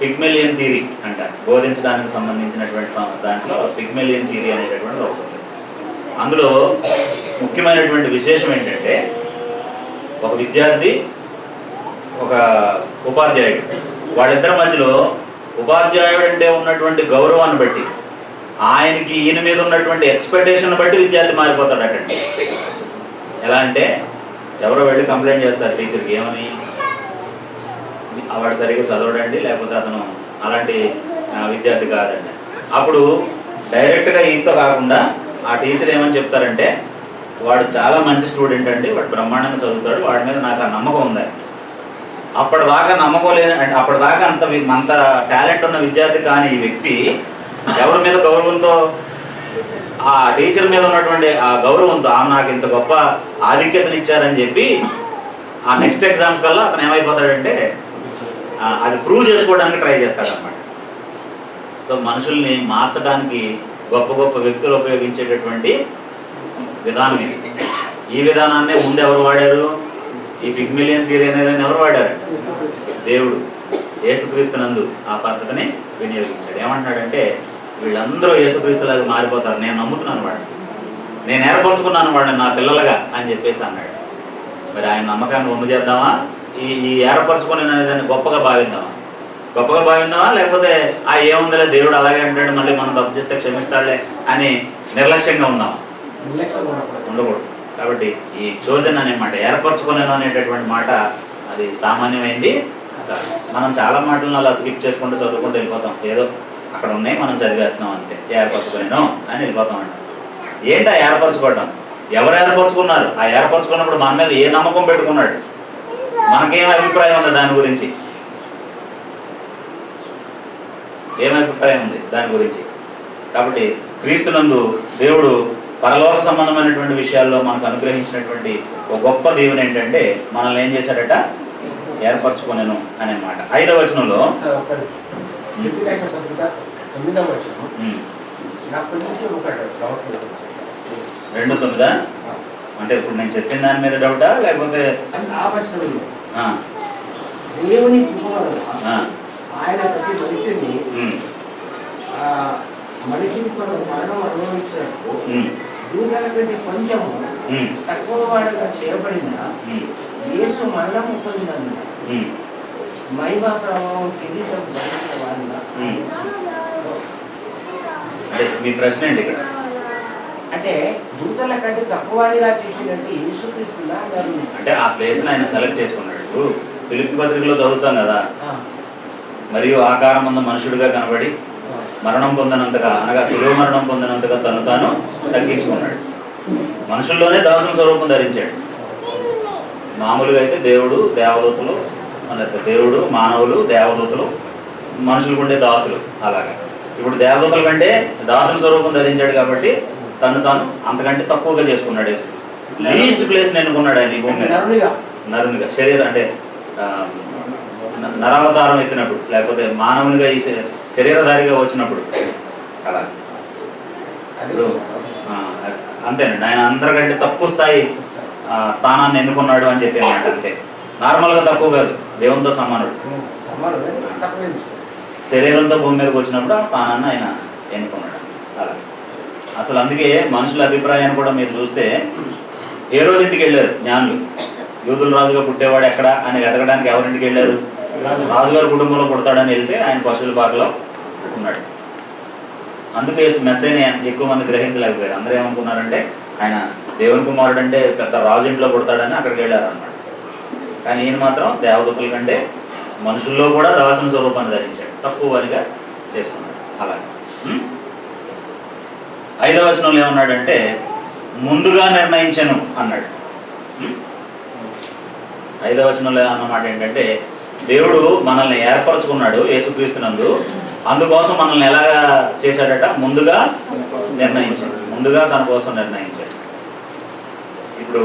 పిగ్మెలియన్ థియరీ అంటారు. బోధించడానికి సంబంధించినటువంటి దాంట్లో పిగ్మెలియన్ థియరీ అనేటటువంటి ఒకటి ఉంది. అందులో ముఖ్యమైనటువంటి విశేషం ఏంటంటే, ఒక విద్యార్థి, ఒక ఉపాధ్యాయుడు, వాళ్ళిద్దరి మధ్యలో ఉపాధ్యాయుడు అంటే ఉన్నటువంటి గౌరవాన్ని బట్టి, ఆయనకి ఈయన మీద ఉన్నటువంటి ఎక్స్పెక్టేషన్ బట్టి విద్యార్థి మారిపోతాడటండి. ఎలా అంటే, ఎవరో వెళ్ళి కంప్లైంట్ చేస్తారు టీచర్కి, ఏమని, వాడు సరిగ్గా చదవడండి, లేకపోతే అతను అలాంటి విద్యార్థి కాదండి. అప్పుడు డైరెక్ట్గా ఈయనతో కాకుండా ఆ టీచర్ ఏమని చెప్తారంటే, వాడు చాలా మంచి స్టూడెంట్ అండి, వాడు బ్రహ్మాండంగా చదువుతాడు, వాడి మీద నాకు ఆ నమ్మకం ఉంది. అప్పటిదాకా నమ్మకం లేదు అంటే, అప్పటిదాకా అంత టాలెంట్ ఉన్న విద్యార్థి కానీ ఈ వ్యక్తి ఎవరి మీద గౌరవంతో, ఆ టీచర్ మీద ఉన్నటువంటి ఆ గౌరవంతో, ఆమె నాకు ఇంత గొప్ప ఆధిక్యతనిచ్చారని చెప్పి ఆ నెక్స్ట్ ఎగ్జామ్స్ కల్లా అతను ఏమైపోతాడంటే అది ప్రూవ్ చేసుకోవడానికి ట్రై చేస్తాడనమాట. సో మనుషుల్ని మార్చడానికి గొప్ప గొప్ప వ్యక్తులు ఉపయోగించేటటువంటి విధానం ఇది. ఈ విధానాన్నే ముందు ఎవరు వాడారు? ఈ పిగ్మెలియన్ థియరీ అనేది ఎవరు వాడారు? దేవుడు యేసుక్రీస్తునందు ఆ పద్ధతిని వినియోగించాడు. ఏమంటున్నాడంటే, వీళ్ళందరూ యేసుక్రీస్తులాగా మారిపోతారు, నేను నమ్ముతున్నాను వాడిని, నేను ఏర్పరచుకున్నాను వాడిని నా పిల్లలుగా అని చెప్పేసి అన్నాడు. మరి ఆయన నమ్మకాన్ని వమ్ము చేద్దామా? ఈ ఏర్పరచుకుని దాన్ని గొప్పగా భావిద్దామా లేకపోతే ఏముందిలే దేవుడు అలాగే అంటాడు, మళ్ళీ మనం తప్పు చేస్తే క్షమిస్తాడులే అని నిర్లక్ష్యంగా ఉందామా? ఉండకూడదు. కాబట్టి ఈ చోజన్ అనే మాట, ఏర్పరచుకునేను అనేటటువంటి మాట, అది సామాన్యమైంది కాదు. మనం చాలా మాటలను అలా స్కిప్ చేసుకుంటూ చదువుకుంటూ వెళ్ళిపోతాం. ఏదో అక్కడ ఉన్నాయి మనం చదివేస్తున్నాం అంతే. ఏర్పరచుకునేను అని వెళ్ళిపోతామంట. ఏంటి ఆ ఏర్పరచుకోవడం? ఎవరు ఏర్పరచుకున్నారు? ఆ ఏర్పరచుకున్నప్పుడు మన మీద ఏ నమ్మకం పెట్టుకున్నాడు? మనకేం అభిప్రాయం ఉంది దాని గురించి? ఏం అభిప్రాయం ఉంది దాని గురించి? కాబట్టి క్రీస్తునందు దేవుడు పరలోక సంబంధమైనటువంటి విషయాల్లో మనకు అనుగ్రహించినటువంటి ఒక గొప్ప దేవుని ఏంటంటే మనల్ని ఏం చేశాడట? ఏర్పరచుకొనెను అనే మాట. 5వ వచనంలో రెండు 9 అంటే ఇప్పుడు నేను చెప్పిన దాని మీద డౌటా లేకపోతే దేవుని ఆయన ప్రతి మనిషిని మరణం అనుభవించినట్టు దూతల కంటే కొంచెము తక్కువ వాడుగా చేయబడిన యేసు మరణం పొందినందున మహిమా ప్రభావం కిరీటం ధరించిన వారిగా. మీ ప్రశ్న ఏంటి ఇక్కడ? అంటే దూతల కంటే తక్కువగా చేసినట్టు యేసుక్రీస్తులా అంటే ఆ ప్లేస్ ఆయన సెలెక్ట్ చేసుకున్నాడు. ఫిలిప్పీ పత్రికలో చదువుతాం కదా, మరియు ఆకారమందు మనుషుడిగా కనబడి మరణం పొందినంతగా అనగా శిలువ మరణం పొందినంతగా తను తాను తగ్గించుకున్నాడు. మనుషుల్లోనే దాసుని స్వరూపం ధరించాడు. మామూలుగా అయితే దేవుడు దేవదూతలు, దేవుడు మానవులు దేవదూతలు, మనుషులకు ఉండే దాసులు. అలాగా ఇప్పుడు దేవదూతల కంటే దాసుని స్వరూపం ధరించాడు కాబట్టి తను తాను అంతకంటే తక్కువగా చేసుకున్నాడు. లీస్ట్ ప్లేస్ ఎన్నుకున్నాడు ఆయన ఈ భూమి మీద నరునిగా. శరీరం అంటే నరావతారం ఎత్తినప్పుడు, లేకపోతే మానవునిగా ఈ శరీరధారిగా వచ్చినప్పుడు అలా. ఇప్పుడు అంతేనండి, ఆయన అందరికంటే తక్కువ స్థాయి స్థానాన్ని ఎన్నుకున్నాడు అని చెప్పి అన్నమాట. అంతే, నార్మల్గా తక్కువ కాదు, దేవునితో సమానుడు. శరీరంతో భూమి మీదకి వచ్చినప్పుడు ఆ స్థానాన్ని ఆయన ఎన్నుకున్నాడు. అలా అసలు అందుకే మనుషుల అభిప్రాయాన్ని కూడా మీరు చూస్తే ఏ రోజు ఇంటికి వెళ్ళారు జ్ఞానులు? యూదుల రాజుగా పుట్టేవాడు ఎక్కడ అని వెతకడానికి ఎవరింటికి వెళ్ళారు? రాజుగారి కుటుంబంలో పుడతాడని వెళ్తే ఆయన పశువుల పాకలో ఉన్నాడు. అందుకే మెస్సేని ఎక్కువ మంది గ్రహించలేకపోయారు. అందరూ ఏమనుకున్నారంటే ఆయన దేవుని కుమారుడు అంటే పెద్ద రాజు ఇంట్లో పుడతాడని అక్కడికి వెళ్ళారు అన్నమాట. కానీ ఈయన మాత్రం దేవదూతల కంటే మనుషుల్లో కూడా దాసుని స్వరూపాన్ని ధరించాడు, తక్కువ వారిగా చేసుకున్నాడు. అలాగే 5వ వచనంలో ఏమన్నాడంటే ముందుగా నిర్ణయించాను అన్నాడు. 5వ వచనంలో అన్నమాట ఏంటంటే దేవుడు మనల్ని ఏర్పరచుకున్నాడు యేసుక్రీస్తునందు. అందుకోసం మనల్ని ఎలాగా చేశాడట? ముందుగా నిర్ణయించాడు, ముందుగా తన కోసం నిర్ణయించాడు. ఇప్పుడు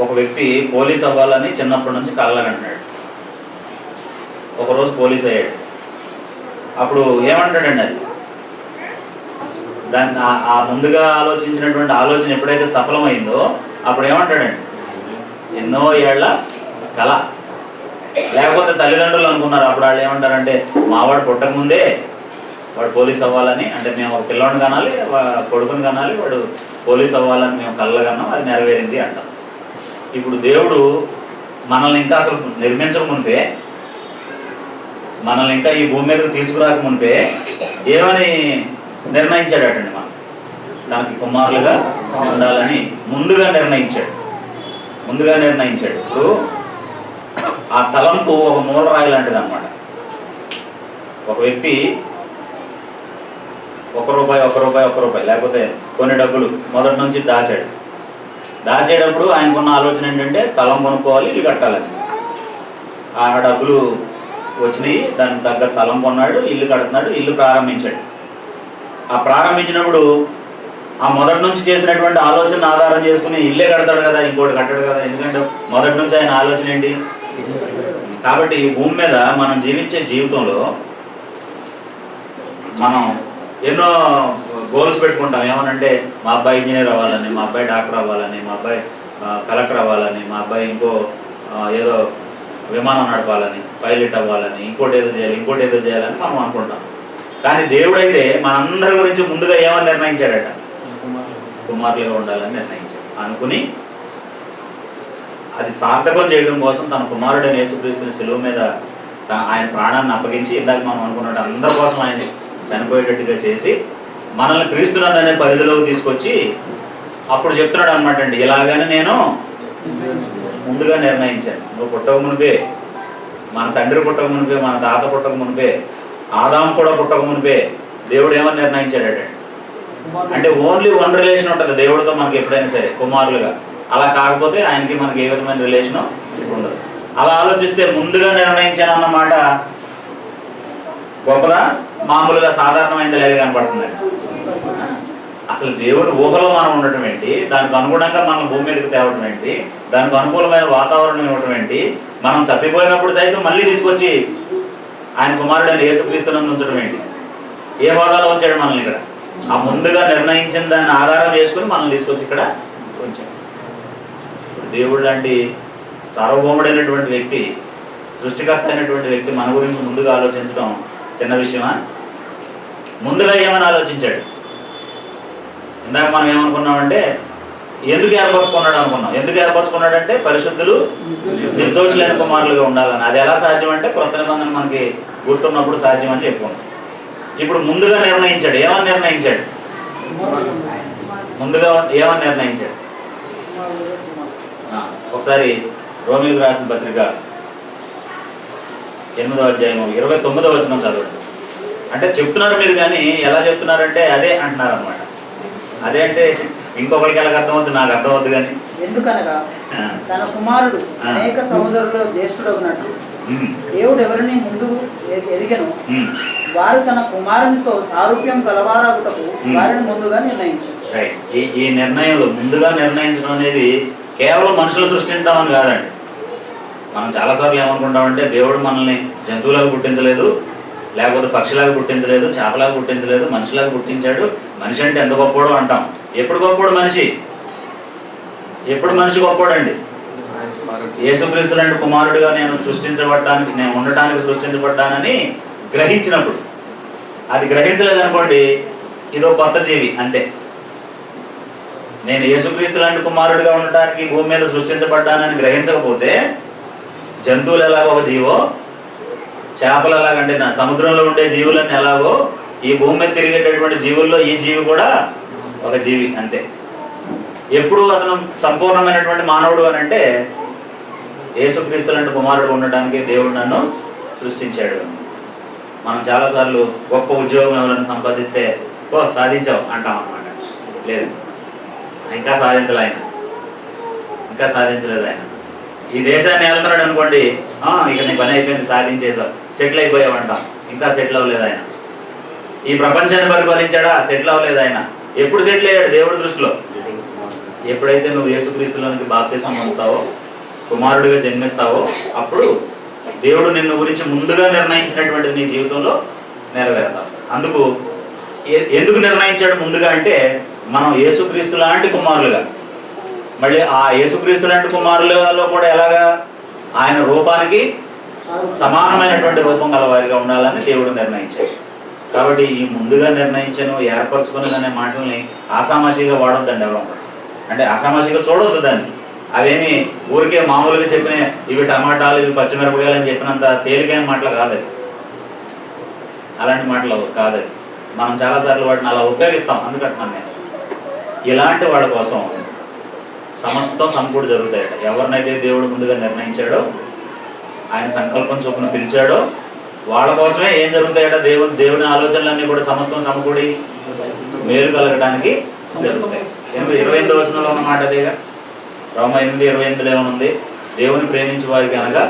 ఒక వ్యక్తి పోలీస్ అవ్వాలని చిన్నప్పటి నుంచి కలగంటున్నాడు. ఒకరోజు పోలీస్ అయ్యాడు. అప్పుడు ఏమంటాడండి? అది దాన్ని ఆ ముందుగా ఆలోచించినటువంటి ఆలోచన ఎప్పుడైతే సఫలమైందో అప్పుడు ఏమంటాడండి? ఎన్నో ఏళ్ల కళ. లేకపోతే తల్లిదండ్రులు అనుకున్నారు అప్పుడు వాళ్ళు ఏమంటారంటే మావాడు పుట్టకముందే వాడు పోలీస్ అవ్వాలని, అంటే మేము ఒక పిల్లవాడిని కనాలి, కొడుకుని కనాలి, వాడు పోలీస్ అవ్వాలని మేము కలగన్నాం, అది నెరవేరింది అంటాం. ఇప్పుడు దేవుడు మనల్ని ఇంకా అసలు నిర్మించకముందే, మనల్ని ఇంకా ఈ భూమి మీదకి తీసుకురాకముందే ఏమని నిర్ణయించాడటండి? మనం తనకి కుమారులుగా ఉండాలని ముందుగా నిర్ణయించాడు. ఇప్పుడు ఆ తలంపు ఒక మూలరాయి లాంటిది అన్నమాట. ఒక వ్యక్తి ఒక రూపాయి లేకపోతే కొన్ని డబ్బులు మొదటి నుంచి దాచేటప్పుడు ఆయనకున్న ఆలోచన ఏంటంటే స్థలం కొనుక్కోవాలి, ఇల్లు కట్టాలని. ఆ డబ్బులు వచ్చినాయి, దానికి తగ్గ స్థలం కొన్నాడు, ఇల్లు కడుతున్నాడు, ఇల్లు ప్రారంభించాడు. ఆ ప్రారంభించినప్పుడు ఆ మొదటి నుంచి చేసినటువంటి ఆలోచన ఆధారం చేసుకుని ఇల్లే కడతాడు కదా, ఇంకోటి కట్టాడు కదా. ఎందుకంటే మొదటి నుంచి ఆయన ఆలోచన ఏంటి? కాబట్టి ఈ భూమి మీద మనం జీవించే జీవితంలో మనం ఎన్నో గోల్స్ పెట్టుకుంటాం. ఏమనంటే మా అబ్బాయి ఇంజనీర్ అవ్వాలని, మా అబ్బాయి డాక్టర్ అవ్వాలని, మా అబ్బాయి కలెక్టర్ అవ్వాలని, మా అబ్బాయి ఇంకో ఏదో విమానం నడపాలని, పైలట్ అవ్వాలని, ఇంకోటి ఏదో చేయాలని మనం అనుకుంటాం. కానీ దేవుడైతే మనందరి గురించి ముందుగా ఏమని నిర్ణయించాడట? కుమారులుగా ఉండాలని నిర్ణయించాడు. అనుకుని అది సార్థకం చేయడం కోసం తన కుమారుడైన యేసుక్రీస్తుని శిలువ మీద ఆయన ప్రాణాన్ని అప్పగించి, ఇందాక మనం అనుకున్నట్టు అందరి కోసం ఆయన చనిపోయేటట్టుగా చేసి మనల్ని క్రీస్తునందనే పరిధిలోకి తీసుకొచ్చి అప్పుడు చెప్తున్నాడు అనమాట అండి, ఇలాగని నేను ముందుగా నిర్ణయించాను. నువ్వు పుట్టక మునిపే, మన తండ్రి పుట్టక మునిపే, మన తాత పుట్టక మునిపే, ఆదాము కూడా పుట్టక మునిపే దేవుడు ఏమని నిర్ణయించాడట? అంటే ఓన్లీ వన్ రిలేషన్ ఉంటుంది దేవుడితో మనకి ఎప్పుడైనా సరే కుమారులుగా. అలా కాకపోతే ఆయనకి మనకి ఏ విధమైన రిలేషను ఉండదు. అలా ఆలోచిస్తే ముందుగా నిర్ణయించాను అన్నమాట గొప్పదా, మామూలుగా సాధారణమైనది లేక కనపడుతుందండి. అసలు దేవుడి ఊహలో మనం ఉండటం ఏంటి, దానికి అనుగుణంగా మనం భూమి మీదకి తేవటం ఏంటి, దానికి అనుకూలమైన వాతావరణం ఇవ్వటం ఏంటి, మనం తప్పిపోయినప్పుడు సైతం మళ్ళీ తీసుకొచ్చి ఆయన కుమారుడైన యేసుక్రీస్తునందు ఉంచడం ఏంటి, ఏ హోదాలో ఉంచాడు మనల్ని ఇక్కడ. ఆ ముందుగా నిర్ణయించిన దాన్ని ఆధారం చేసుకుని మనల్ని తీసుకొచ్చి ఇక్కడ ఉంచాడు. దేవుడు లాంటి సార్వభౌముడైనటువంటి వ్యక్తి, సృష్టికర్త అయినటువంటి వ్యక్తి మన గురించి ముందుగా ఆలోచించడం చిన్న విషయమా? ముందుగా ఏమని ఆలోచించాడు? ఇందాక మనం ఏమనుకున్నామంటే ఎందుకు ఏర్పరచుకున్నాడు అనుకున్నాం. ఎందుకు ఏర్పరచుకున్నాడంటే పరిశుద్ధులు నిర్దోషులైన కుమారులుగా ఉండాలని. అది ఎలా సాధ్యం అంటే క్రొత్త నిబంధన మనకి గుర్తున్నప్పుడు సాధ్యం అని చెప్పుకున్నాం. ఇప్పుడు ముందుగా నిర్ణయించాడు. ఏమని నిర్ణయించాడు? ముందుగా ఏమని నిర్ణయించాడు? ఒకసారి రోమిలకు రాసిన పత్రిక 8వ అధ్యాయం 29వ వచనం చదవండి. అంటే చెప్తున్నారు మీరు, కానీ ఎలా చెప్తున్నారంటే అదే అంటున్నారు అనమాట. అదే అంటే ఇంకొకరికి ఎలాగ అర్థమవుద్ది, నాకు అర్థమవుద్ది. కానీ ఎందుకనగా తన కుమారుడు అనేక సహోదరులు జ్యేష్ఠుడవునట్లు దేవుడు ఎవరిని ముందు ఎరిగను, వారు తన కుమారునితో సారూప్యం గలవారాగుటకు వారిని ముందుగా నిర్ణయించారు. రైట్. ఈ నిర్ణయంలో ముందుగా నిర్ణయించడం అనేది కేవలం మనుషులు సృష్టించామని కాదండి. మనం చాలాసార్లు ఏమనుకుంటామంటే దేవుడు మనల్ని జంతువులాగా పుట్టించలేదు, లేకపోతే పక్షిలాగా పుట్టించలేదు, చేపలాగా పుట్టించలేదు, మనిషిలాగా పుట్టించాడు. మనిషి అంటే ఎంత గొప్పోడో అంటాం. ఎప్పుడు గొప్పోడు మనిషి? ఎప్పుడు మనిషి గొప్పోడండి? యేసుక్రీస్తు లాంటి కుమారుడిగా నేను ఉండటానికి సృష్టించబడ్డానని గ్రహించినప్పుడు. అది గ్రహించలేదనుకోండి, ఇదో కొత్త జీవి అంతే. నేను యేసుక్రీస్తు లాంటి కుమారుడిగా ఉండటానికి భూమి మీద సృష్టించబడ్డానని గ్రహించకపోతే జంతువులు ఎలాగో ఒక జీవో, చేపలు ఎలాగంటే నా సముద్రంలో ఉండే జీవులన్నీ ఎలాగో ఈ భూమి మీద తిరిగేటటువంటి జీవుల్లో ఈ జీవి కూడా ఒక జీవి అంతే. ఎప్పుడు అతను సంపూర్ణమైనటువంటి మానవుడు అని అంటే యేసుక్రీస్తు లాంటి కుమారుడు ఉండటానికి దేవుడు నన్ను సృష్టించాడు. మనం చాలాసార్లు గొప్ప ఉద్యోగం ఎవరైనా సంపాదిస్తే సాధించావు అంటాం అన్నమాట. లేదు, ఇంకా సాధించలే ఆయన, ఇంకా సాధించలేదు ఆయన. ఈ దేశాన్ని వెళ్తున్నాడు అనుకోండి, ఇక నీ పని అయిపోయింది, సాధించేసావు, సెటిల్ అయిపోయావు అంటాం. ఇంకా సెటిల్ అవ్వలేదు ఆయన. ఈ ప్రపంచాన్ని పరిపాలించాడా? సెటిల్ అవ్వలేదు ఆయన. ఎప్పుడు సెటిల్ అయ్యాడు దేవుడి దృష్టిలో? ఎప్పుడైతే నువ్వు యేసుక్రీస్తులోనికి బాప్తిసం పొందుతావో, కుమారుడిగా జన్మిస్తావో, అప్పుడు దేవుడు నిన్ను గురించి ముందుగా నిర్ణయించినటువంటిది నీ జీవితంలో నెరవేరుతావు. అందుకు ఎందుకు నిర్ణయించాడు ముందుగా అంటే మనం యేసుక్రీస్తు లాంటి కుమారులుగా, మళ్ళీ ఆ యేసుక్రీస్తు లాంటి కుమారులలో కూడా ఎలాగా ఆయన రూపానికి సమానమైనటువంటి రూపం గలవారిగా ఉండాలని దేవుడు నిర్ణయించాడు. కాబట్టి ఈ ముందుగా నిర్ణయించను, ఏర్పరచుకుని అనే మాటల్ని ఆసామాషిగా వాడొద్దండి ఎవరో. అంటే ఆసామాషిగా చూడొద్దు దాన్ని. అవేమి ఊరికే మామూలుగా చెప్పిన ఇవి టమాటాలు, ఇవి పచ్చిమిరపకాయలు అని చెప్పినంత తేలికైన మాటలు కాదది. అలాంటి మాటలు కాదది. మనం చాలాసార్లు వాటిని అలా ఉపయోగిస్తాం. అందుకంటున్నాను నేను. ఇలాంటి వాళ్ళ కోసం సమస్తం సమకూడి జరుగుతాయట. ఎవరినైతే దేవుడు ముందుగా నిర్ణయించాడో, ఆయన సంకల్పం చొప్పున పిలిచాడో వాళ్ళ కోసమే ఏం జరుగుతాయట? దేవుని ఆలోచనలన్నీ కూడా సమస్తం సమకూడి మేలు కలగడానికి జరుగుతాయి. 28వ వచనంలో ఉన్న మాట అదేగా. రోమ 8:28 ఏమనుంది? దేవుని ప్రేమించే వారికి అనగా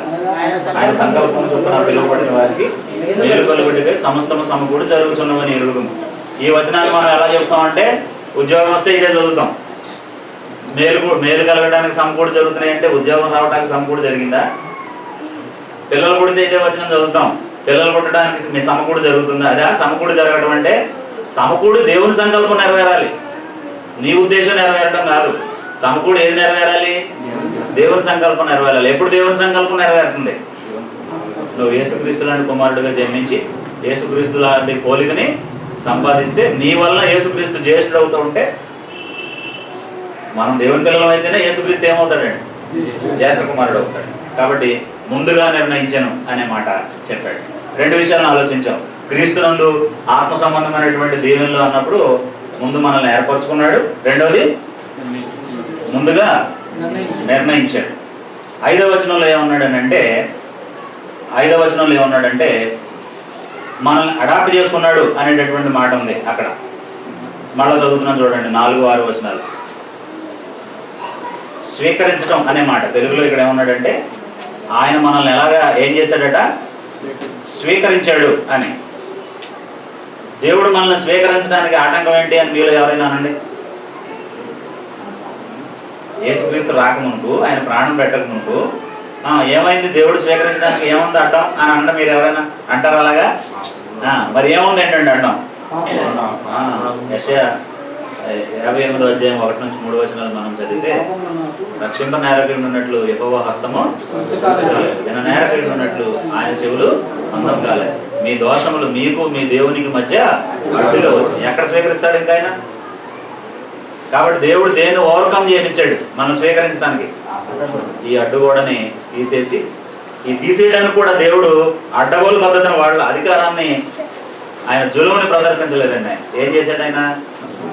ఆయన సంకల్పం చొప్పున పిలువబడిన వారికి మేలు కలుగుటకై సమస్తము సమకూడి జరుగుతున్నవని ఎరుగుదాము. ఈ వచనాన్ని మనం ఎలా చెప్తామంటే ఉద్యోగం వస్తే ఇదే చదువుతాం. మేలు కలగడానికి సమకూడి జరుగుతున్నాయి అంటే ఉద్యోగం రావడానికి సమకూడి జరిగిందా? పిల్లలు పుడితే ఇదే వచనం చదువుతాం. పిల్లలు పుట్టడానికి మీ సమకూడి జరుగుతుందా? అదే సమకూడి జరగడం అంటే సమకూడి దేవుని సంకల్పం నెరవేరాలి, నీ ఉద్దేశం నెరవేరడం కాదు. సమకూడి ఏది నెరవేరాలి? దేవుని సంకల్పం నెరవేరాలి. ఎప్పుడు దేవుని సంకల్పం నెరవేరుతుంది? నువ్వు యేసుక్రీస్తు లాంటి కుమారుడిగా జన్మించి యేసుక్రీస్తు లాంటి పోలికని సంపాదిస్తే నీ వల్ల యేసుక్రీస్తు జ్యేష్ఠుడు అవుతూ ఉంటే, మనం దేవుని పిల్లలం అయితేనే యేసుక్రీస్తు ఏమవుతాడండి? జ్యేష్ఠ కుమారుడు అవుతాడు. కాబట్టి ముందుగా నిర్ణయించాను అనే మాట చెప్పాడు. 2 విషయాలను ఆలోచించాం. క్రీస్తునందు ఆత్మ సంబంధమైనటువంటి దీవెనలు అన్నప్పుడు ముందు మనల్ని ఏర్పరచుకున్నాడు. రెండవది ముందుగా నిర్ణయించాడు. 5వ వచనంలో ఏమన్నాడంటే మనల్ని అడాప్ట్ చేసుకున్నాడు అనేటటువంటి మాట ఉంది అక్కడ. మళ్ళీ చదువుతున్నాం చూడండి, 4-6 వచనాలు. స్వీకరించడం అనే మాట తెలుగులో ఇక్కడ ఏమన్నాడంటే ఆయన మనల్ని ఎలాగా ఏం చేశాడట, స్వీకరించాడు అని. దేవుడు మనల్ని స్వీకరించడానికి ఆటంకం ఏంటి అని మీలో ఎవరైనా అనండి. యేసుక్రీస్తు రాకముందు, ఆయన ప్రాణం పెట్టకముందు ఏమైంది, దేవుడు స్వీకరించడానికి ఏముంది అడ్డం అని అంట మీరు ఎవరైనా అంటారు అలాగా? మరి ఏముంది ఏంటండి అడ్డం? యెషయా 58వ అధ్యాయం 1-3 వచనాలు మనం చదివితే, రక్షింప నేరకుడు ఉన్నట్లు యెహోవా హస్తము విన నేరకుడు ఉన్నట్లు ఆయన చెవులు అందం కాలేదు. మీ దోషములు మీకు మీ దేవునికి మధ్య అడ్డుగా వచ్చాయి. ఎక్కడ స్వీకరిస్తాడు ఇంకా ఆయన? కాబట్టి దేవుడు దేన్ని ఓవర్కమ్ చేయించాడు మనం స్వీకరించడానికి? ఈ అడ్డుగోడని తీసేసి, ఈ తీసేయడానికి కూడా దేవుడు అడ్డగోలు పద్ధతిని వాళ్ళ అధికారాన్ని, ఆయన జులుముని ప్రదర్శించలేదండి. ఆయన ఏం చేశాడు? ఆయన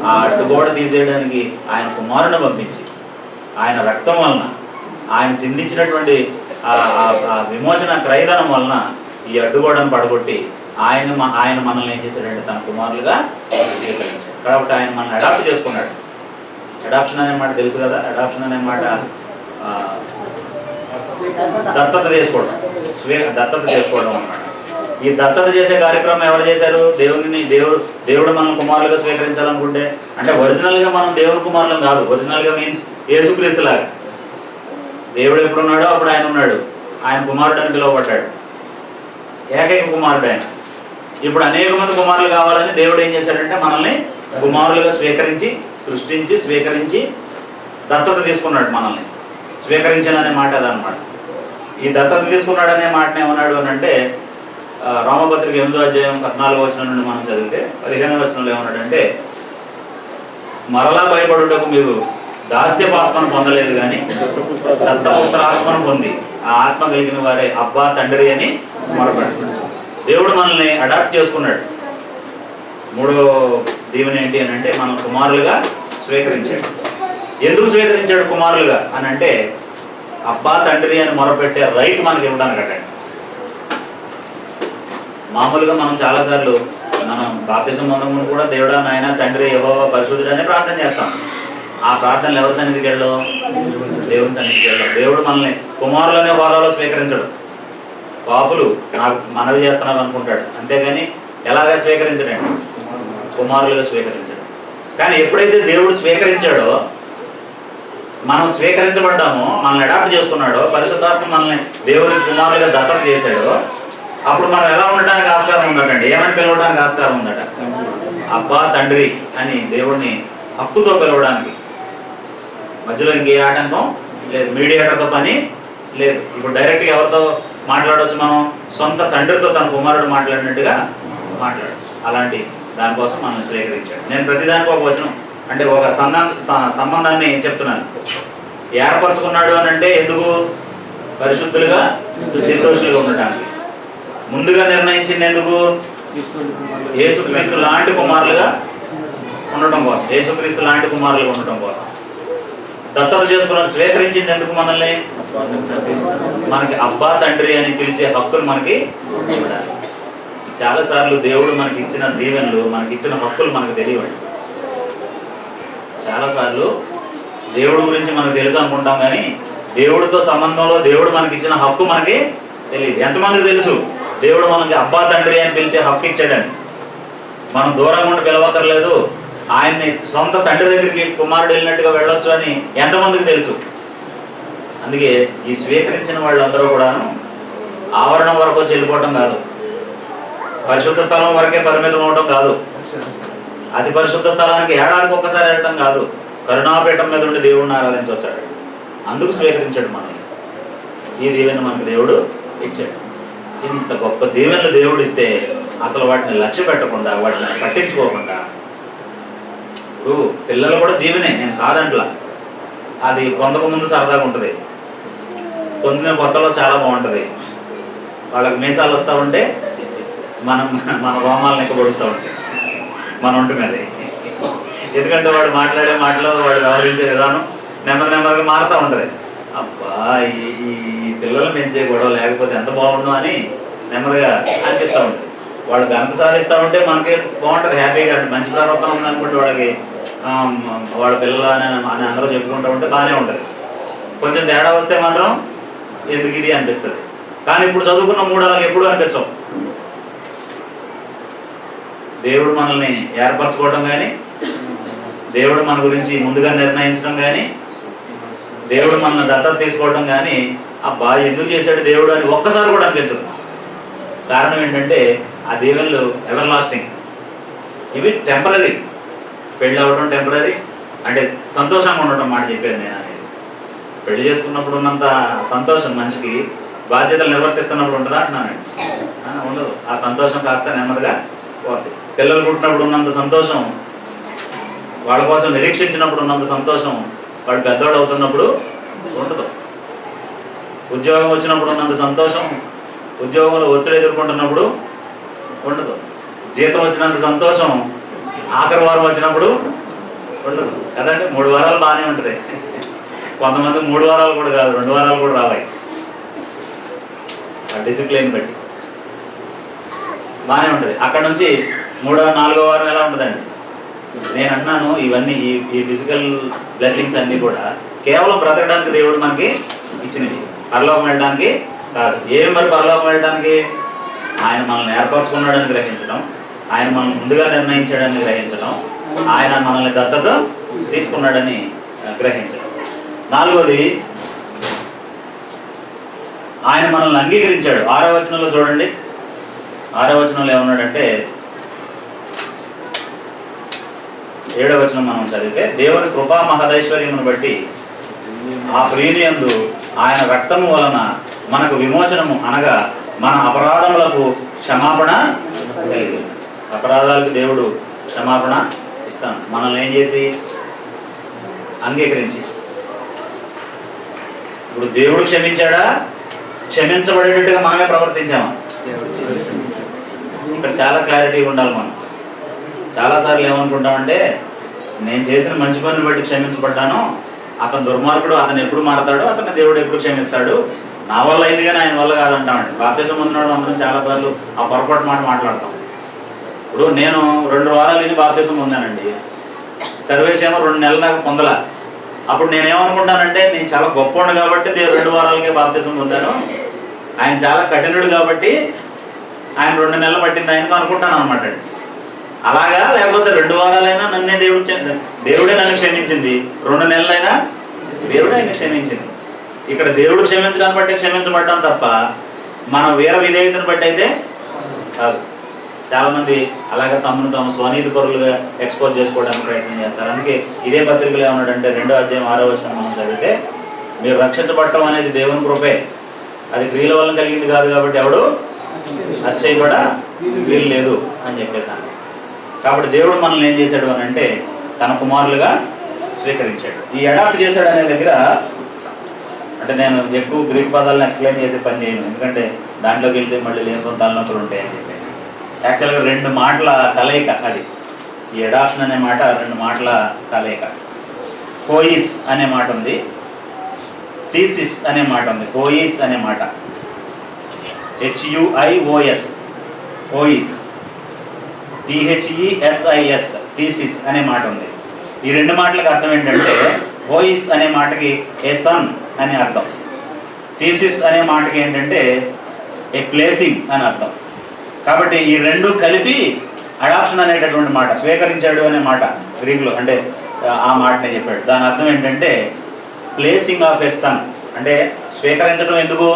ఆ అడ్డుగోడ తీసేయడానికి ఆయన కుమారుని పంపించి, ఆయన రక్తం వలన, ఆయన చిందించినటువంటి ఆ విమోచన క్రయధనం వలన ఈ అడ్డుగోడను పడగొట్టి ఆయన మనల్ని ఏం చేశాడంటే తన కుమారులుగా స్వీకరించాడు. కాబట్టి ఆయన మనల్ని అడాప్ట్ చేసుకున్నాడు. అడాప్షన్ అనే మాట తెలుసు కదా. అడాప్షన్ అనే మాట దత్తత చేసుకోవడం, దత్తత చేసుకోవడం అన్నమాట. ఈ దత్తత చేసే కార్యక్రమం ఎవరు చేశారు? దేవుడు మనం కుమారులుగా స్వీకరించాలనుకుంటే, అంటే ఒరిజినల్గా మనం దేవుని కుమారులం కాదు. ఒరిజినల్గా మీన్స్ యేసుక్రీస్తు లాగా. దేవుడు ఎప్పుడున్నాడో అప్పుడు ఆయన ఉన్నాడు. ఆయన కుమారుడు అని పిలువబడ్డాడు. ఏకైక కుమారుడు ఆయన. ఇప్పుడు అనేక మంది కుమారులు కావాలని దేవుడు ఏం చేశాడంటే మనల్ని కుమారులుగా స్వీకరించి, సృష్టించి, స్వీకరించి దత్తత తీసుకున్నాడు. మనల్ని స్వీకరించాననే మాట అదనమాట. ఈ దత్తత తీసుకున్నాడు అనే మాటను ఏమన్నాడు అని అంటే, రోమపత్రిక 8వ అధ్యాయం 14వ వచనం నుండి మనం చదివితే 15వ వచనంలో ఏమన్నాడంటే, మరలా భయపడుటకు మీరు దాస్యపాత్మను పొందలేదు కానీ దత్తపుత్ర ఆత్మను పొంది ఆ ఆత్మ కలిగిన వారే అబ్బా తండ్రి అని మొరపెడుతున్నాడు. దేవుడు మనల్ని అడాప్ట్ చేసుకున్నాడు. మూడో దీవెన ఏంటి అని అంటే, మనం కుమారులుగా స్వీకరించాడు. ఎందుకు స్వీకరించాడు కుమారులుగా అని అంటే, అబ్బా తండ్రి అని మొరపెట్టే రైట్ మనకి ఇవ్వడానికి అటండి. మామూలుగా మనం చాలాసార్లు మనం బాప్తిజం పొందమును కూడా దేవుడా నాయన తండ్రి యెహోవా పరిశుద్ధుడు అనే ప్రార్థన చేస్తాం. ఆ ప్రార్థనలు ఎవరి సన్నిధికి వెళ్ళాం? దేవుని సన్నిధికి వెళ్ళాం. దేవుడు మనల్ని కుమారులనే హోదాలో స్వీకరించడు. పాపులు నాకు మనవి చేస్తున్నారు అనుకుంటాడు, అంతేగాని ఎలాగా స్వీకరించడండి? కుమారులుగా స్వీకరించడు. కానీ ఎప్పుడైతే దేవుడు స్వీకరించాడో, మనం స్వీకరించబడ్డామో, మనల్ని అడాప్ట్ చేసుకున్నాడో, పరిశుద్ధాత్మ మనల్ని దేవుడి కుమారులుగా దత్తత చేశాడో, అప్పుడు మనం ఎలా ఉండడానికి ఆస్కారం ఉందటండి? ఏమని పిలవడానికి ఆస్కారం ఉందట? అబ్బా తండ్రి అని దేవుడిని హక్కుతో పిలవడానికి. మధ్యలో ఇంకే ఆటంకం లేదు, మీడియేటర్తో పని లేదు. ఇప్పుడు డైరెక్ట్గా ఎవరితో మాట్లాడవచ్చు? మనం సొంత తండ్రితో తన కుమారుడు మాట్లాడినట్టుగా మాట్లాడవచ్చు. అలాంటి దానికోసం మనం స్వీకరించాడు. నేను ప్రతిదానికి ఒక వచనం అంటే ఒక సంబంధాన్ని చెప్తున్నాను. ఏర్పరచుకున్నాడు అని అంటే ఎందుకు? పరిశుద్ధులుగా, నిర్దోషులుగా ఉండటానికి. ముందుగా నిర్ణయించింది ఎందుకు? యేసుక్రీస్తు లాంటి కుమారులుగా ఉండటం కోసం. యేసుక్రీస్తు లాంటి కుమారులుగా ఉండటం కోసం దత్తత చేసుకున్న స్వీకరించింది ఎందుకు? మనల్ని మనకి అబ్బా తండ్రి అని పిలిచే హక్కులు మనకి ఇవ్వడానికి. చాలాసార్లు దేవుడు మనకి ఇచ్చిన దీవెనలు, మనకి ఇచ్చిన హక్కులు మనకు తెలియవండి. చాలాసార్లు దేవుడి గురించి మనకు తెలుసు అనుకుంటాం, కానీ దేవుడితో సంబంధంలో దేవుడు మనకి ఇచ్చిన హక్కు మనకి తెలియదు. ఎంతమందికి తెలుసు దేవుడు మనకి అబ్బా తండ్రి అని పిలిచే హక్కు ఇచ్చాడని? మనం దూరంగా ఉండి పిలవక్కర్లేదు, ఆయన్ని సొంత తండ్రి దగ్గరికి కుమారుడు వెళ్ళినట్టుగా వెళ్ళొచ్చు అని ఎంతమందికి తెలుసు? అందుకే ఈ స్వీకరించిన వాళ్ళందరూ కూడాను ఆవరణం వరకు వచ్చి వెళ్ళిపోవటం కాదు, పరిశుద్ధ స్థలం వరకే పరిమితం అవడం కాదు, అతి పరిశుద్ధ స్థలానికి ఏడాదికి ఒక్కసారి వెళ్ళటం కాదు, కరుణాపీఠం మీద ఉండి దేవుడిని ఆరాధించవచ్చాడు. అందుకు స్వీకరించాడు మనల్ని. ఈ దీవెన మనకు దేవుడు ఇచ్చాడు. ఇంత గొప్ప దీవెనలు దేవుడు ఇస్తే అసలు వాటిని లక్ష్య పెట్టకుండా, వాటిని పట్టించుకోకుండా, ఇప్పుడు పిల్లలు కూడా దీవెనే, నేను కాదంట్లా. అది పొందకముందు సరదాగా ఉంటుంది, పొందిన కొత్తలో చాలా బాగుంటుంది. వాళ్ళకి మీసాలు వస్తూ ఉంటే మన రోమాలను ఎక్కబడుతూ ఉంటాయి మన ఒంటి మీద. ఎందుకంటే వాడు మాట్లాడే మాటలో, వాడు వ్యవహరించే విధానం నెమ్మదిగా మారుతూ ఉంటుంది. అబ్బా ఈ పిల్లలు పెంచే గొడవ లేకపోతే ఎంత బాగుండు అని నెమ్మదిగా అనిపిస్తూ ఉంటుంది. వాడు ఘనత సాధిస్తూ ఉంటే మనకి బాగుంటుంది, హ్యాపీగా. మంచి ప్రవర్తన ఉందనుకుంటే వాళ్ళకి వాళ్ళ పిల్లలు అని అందరూ చెప్పుకుంటూ ఉంటే బాగానే ఉంటుంది. కొంచెం తేడా వస్తే మాత్రం ఎందుకు ఇది అనిపిస్తుంది. కానీ ఇప్పుడు చదువుకున్న మూడాలకు ఎప్పుడు అనిపించవు. దేవుడు మనల్ని ఏర్పరచుకోవడం కానీ, దేవుడు మన గురించి ముందుగా నిర్ణయించడం కానీ, దేవుడు మనల్ని దత్తత తీసుకోవడం కానీ అబ్బా ఎందుకు చేశాడు దేవుడు అని ఒక్కసారి కూడా అనిపించదు. కారణం ఏంటంటే ఆ దేవుళ్ళు ఎవర్ లాస్టింగ్. ఇవి టెంపరీ. పెళ్ళి అవ్వడం టెంపరీ, అంటే సంతోషంగా ఉండటం మాట చెప్పాను నేను. అనేది పెళ్లి చేసుకున్నప్పుడు ఉన్నంత సంతోషం మనిషికి బాధ్యతలు నిర్వర్తిస్తున్నప్పుడు ఉంటుందా అంటున్నానండి. ఉండదు. ఆ సంతోషం కాస్త నెమ్మదిగా పోతుంది. పిల్లలు పుట్టినప్పుడు ఉన్నంత సంతోషం, వాళ్ళ కోసం నిరీక్షించినప్పుడు ఉన్నంత సంతోషం వాడు పెద్దవాడు అవుతున్నప్పుడు ఉండదు. ఉద్యోగం వచ్చినప్పుడు ఉన్నంత సంతోషం ఉద్యోగంలో ఒత్తిడి ఎదుర్కొంటున్నప్పుడు ఉండదు. జీతం వచ్చినంత సంతోషం ఆఖరి వారం వచ్చినప్పుడు ఉండదు కదండి. 3 వారాలు బాగానే ఉంటుంది. కొంతమంది 3 వారాలు కూడా కాదు, 2 వారాలు కూడా రావాలి. ఆ డిసిప్లిన్ బట్టి బాగానే ఉంటుంది. అక్కడ నుంచి 3వ 4వ వారం ఎలా ఉంటుందండి. నేను అన్నాను ఇవన్నీ ఈ ఫిజికల్ బ్లెస్సింగ్స్ అన్నీ కూడా కేవలం బ్రతకడానికి దేవుడు మనకి ఇచ్చినవి, పరలోకం వెళ్ళడానికి కాదు. ఏమి మరి పరలోకం వెళ్ళడానికి? ఆయన మనల్ని ఏర్పరచుకున్నాడని గ్రహించడం, ఆయన మనల్ని ముందుగా నిర్ణయించాడని గ్రహించడం, ఆయన మనల్ని దత్తత తీసుకున్నాడని గ్రహించడం. 4వది ఆయన మనల్ని అంగీకరించాడు. 6వ వచనంలో చూడండి. 6వ వచనంలో ఏమన్నాడంటే, 7వ వచనం మనం చదివితే, దేవుని కృపా మహదైశ్వర్యమును బట్టి ఆ ప్రియనియందు ఆయన రక్తము వలన మనకు విమోచనము, అనగా మన అపరాధములకు క్షమాపణ కలిగింది. అపరాధాలకు దేవుడు క్షమాపణ ఇస్తాను. మనల్ని ఏం చేసి? అంగీకరించి. ఇప్పుడు దేవుడు క్షమించాడా? క్షమించబడేటట్టుగా మనమే ప్రవర్తించామా? ఇక్కడ చాలా క్లారిటీ ఉండాలి. మనం చాలాసార్లు ఏమనుకుంటామంటే, నేను చేసిన మంచి పనులు బట్టి క్షమించబడ్డాను, అతను దుర్మార్గుడు, అతను ఎప్పుడు మారతాడు, అతన్ని దేవుడు ఎప్పుడు క్షమిస్తాడు, నా వల్ల అయింది కానీ ఆయన వల్ల కాదంటామండి. బాప్తిసం పొందినాడు అందరం చాలాసార్లు ఆ పొరపాటు మాట మాట్లాడతాం. ఇప్పుడు నేను 2 వారాలు ఇన్ని బాప్తిసం పొందానండి. సర్వేష్ ఏమో 2 నెలల దాకా పొందలా. అప్పుడు నేనేమనుకుంటానంటే, నేను చాలా గొప్పవాడు కాబట్టి 2 వారాలకే బాప్తిసం పొందాను, ఆయన చాలా కఠినుడు కాబట్టి ఆయన 2 నెలలు పట్టింది ఆయనకు అనుకుంటాను అనమాట. అలాగా? లేకపోతే 2 వారాలైనా నన్నే దేవుడే నన్ను క్షమించింది, 2 నెలలైనా దేవుడే ఆయన క్షమించింది. ఇక్కడ దేవుడు క్షమించడాన్ని బట్టి క్షమించబడ్డాం తప్ప మన వీర విధేయతను బట్టి అయితే కాదు. చాలామంది అలాగే తమను తాము స్వనీతి పరులుగా ఎక్స్పోజ్ చేసుకోవడానికి ప్రయత్నం చేస్తారు. అందుకే ఇదే పత్రికలో ఏమన్నాడంటే, 2వ అధ్యాయం 6వ వచనం మనం చదివితే, మీరు రక్షించబడటం అనేది దేవుని కృపే, అది క్రియల వల్ల కలిగింది కాదు, కాబట్టి ఎవడు అతిశయపడ వీలు లేదు అని చెప్పేసాను. కాబట్టి దేవుడు మనల్ని ఏం చేశాడు అని అంటే, తన కుమారులుగా స్వీకరించాడు. ఈ అడాప్ట్ చేశాడు అనే దగ్గర, అంటే నేను ఎక్కువ గ్రీక్ పదాలను ఎక్స్ప్లెయిన్ చేసే పని చేయను, ఎందుకంటే దాంట్లోకి వెళ్తే మళ్ళీ లేని కొంత తలనొప్పులు ఉంటాయని చెప్పేసి. యాక్చువల్గా 2 మాటల కలయిక అది. ఈ అడాప్షన్ అనే మాట 2 మాటల కలయిక. కోయిస్ అనే మాట ఉంది, థీసిస్ అనే మాట ఉంది. కోయిస్ అనే మాట HUIOS, కోయిస్. THESIS, థీసిస్ అనే మాట ఉంది. ఈ 2 మాటలకు అర్థం ఏంటంటే, కోయిస్ అనే మాటకి ఏ సన్ అని అర్థం, థీసిస్ అనే మాటకి ఏంటంటే ఏ ప్లేసింగ్ అని అర్థం. కాబట్టి ఈ 2 కలిపి అడాప్షన్ అనేటటువంటి మాట, స్వీకరించాడు అనే మాట గ్రీకులో, అంటే ఆ మాటనే చెప్పాడు. దాని అర్థం ఏంటంటే ప్లేసింగ్ ఆఫ్ ఎ సన్. అంటే స్వీకరించడం ఎందుకు?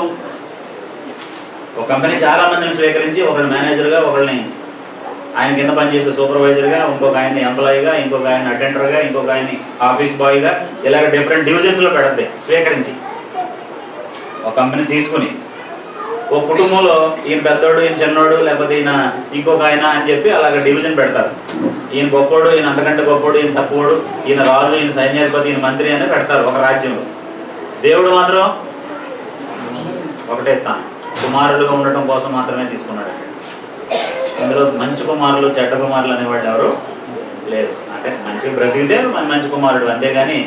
ఒక కంపెనీ చాలా మందిని స్వీకరించి, ఒకరిని మేనేజర్గా, ఒకరిని ఆయన కింద పనిచేసే సూపర్వైజర్గా, ఇంకొక ఆయన్ని ఎంప్లాయీగా, ఇంకొక ఆయన అటెండర్గా, ఇంకొక ఆయన్ని ఆఫీస్ బాయ్గా, ఇలాగ డిఫరెంట్ డివిజన్స్లో పెడద్ది స్వీకరించి. ఒక కంపెనీ తీసుకుని ఒక కుటుంబంలో ఈయన పెద్దోడు, ఈయన చిన్నోడు, లేకపోతే ఈయన ఇంకొక ఆయన అని చెప్పి అలాగ డివిజన్ పెడతారు. ఈయన గొప్పోడు, ఈయన అంతకంటే గొప్పోడు, ఈయన తక్కువడు, ఈయన రాజు, ఈయన సైన్యాధిపతి, ఈయన మంత్రి అని పెడతారు ఒక రాజ్యంలో. దేవుడు మాత్రం ఒకటే స్థానం, కుమారుడుగా ఉండటం కోసం మాత్రమే తీసుకున్నాడు. ఇందులో మంచి కుమారులు, చెడ్డ కుమారులు అనేవాళ్ళు ఎవరు లేరు. అంటే మంచిగా బ్రతికితే మంచి కుమారుడు, అంతేగాని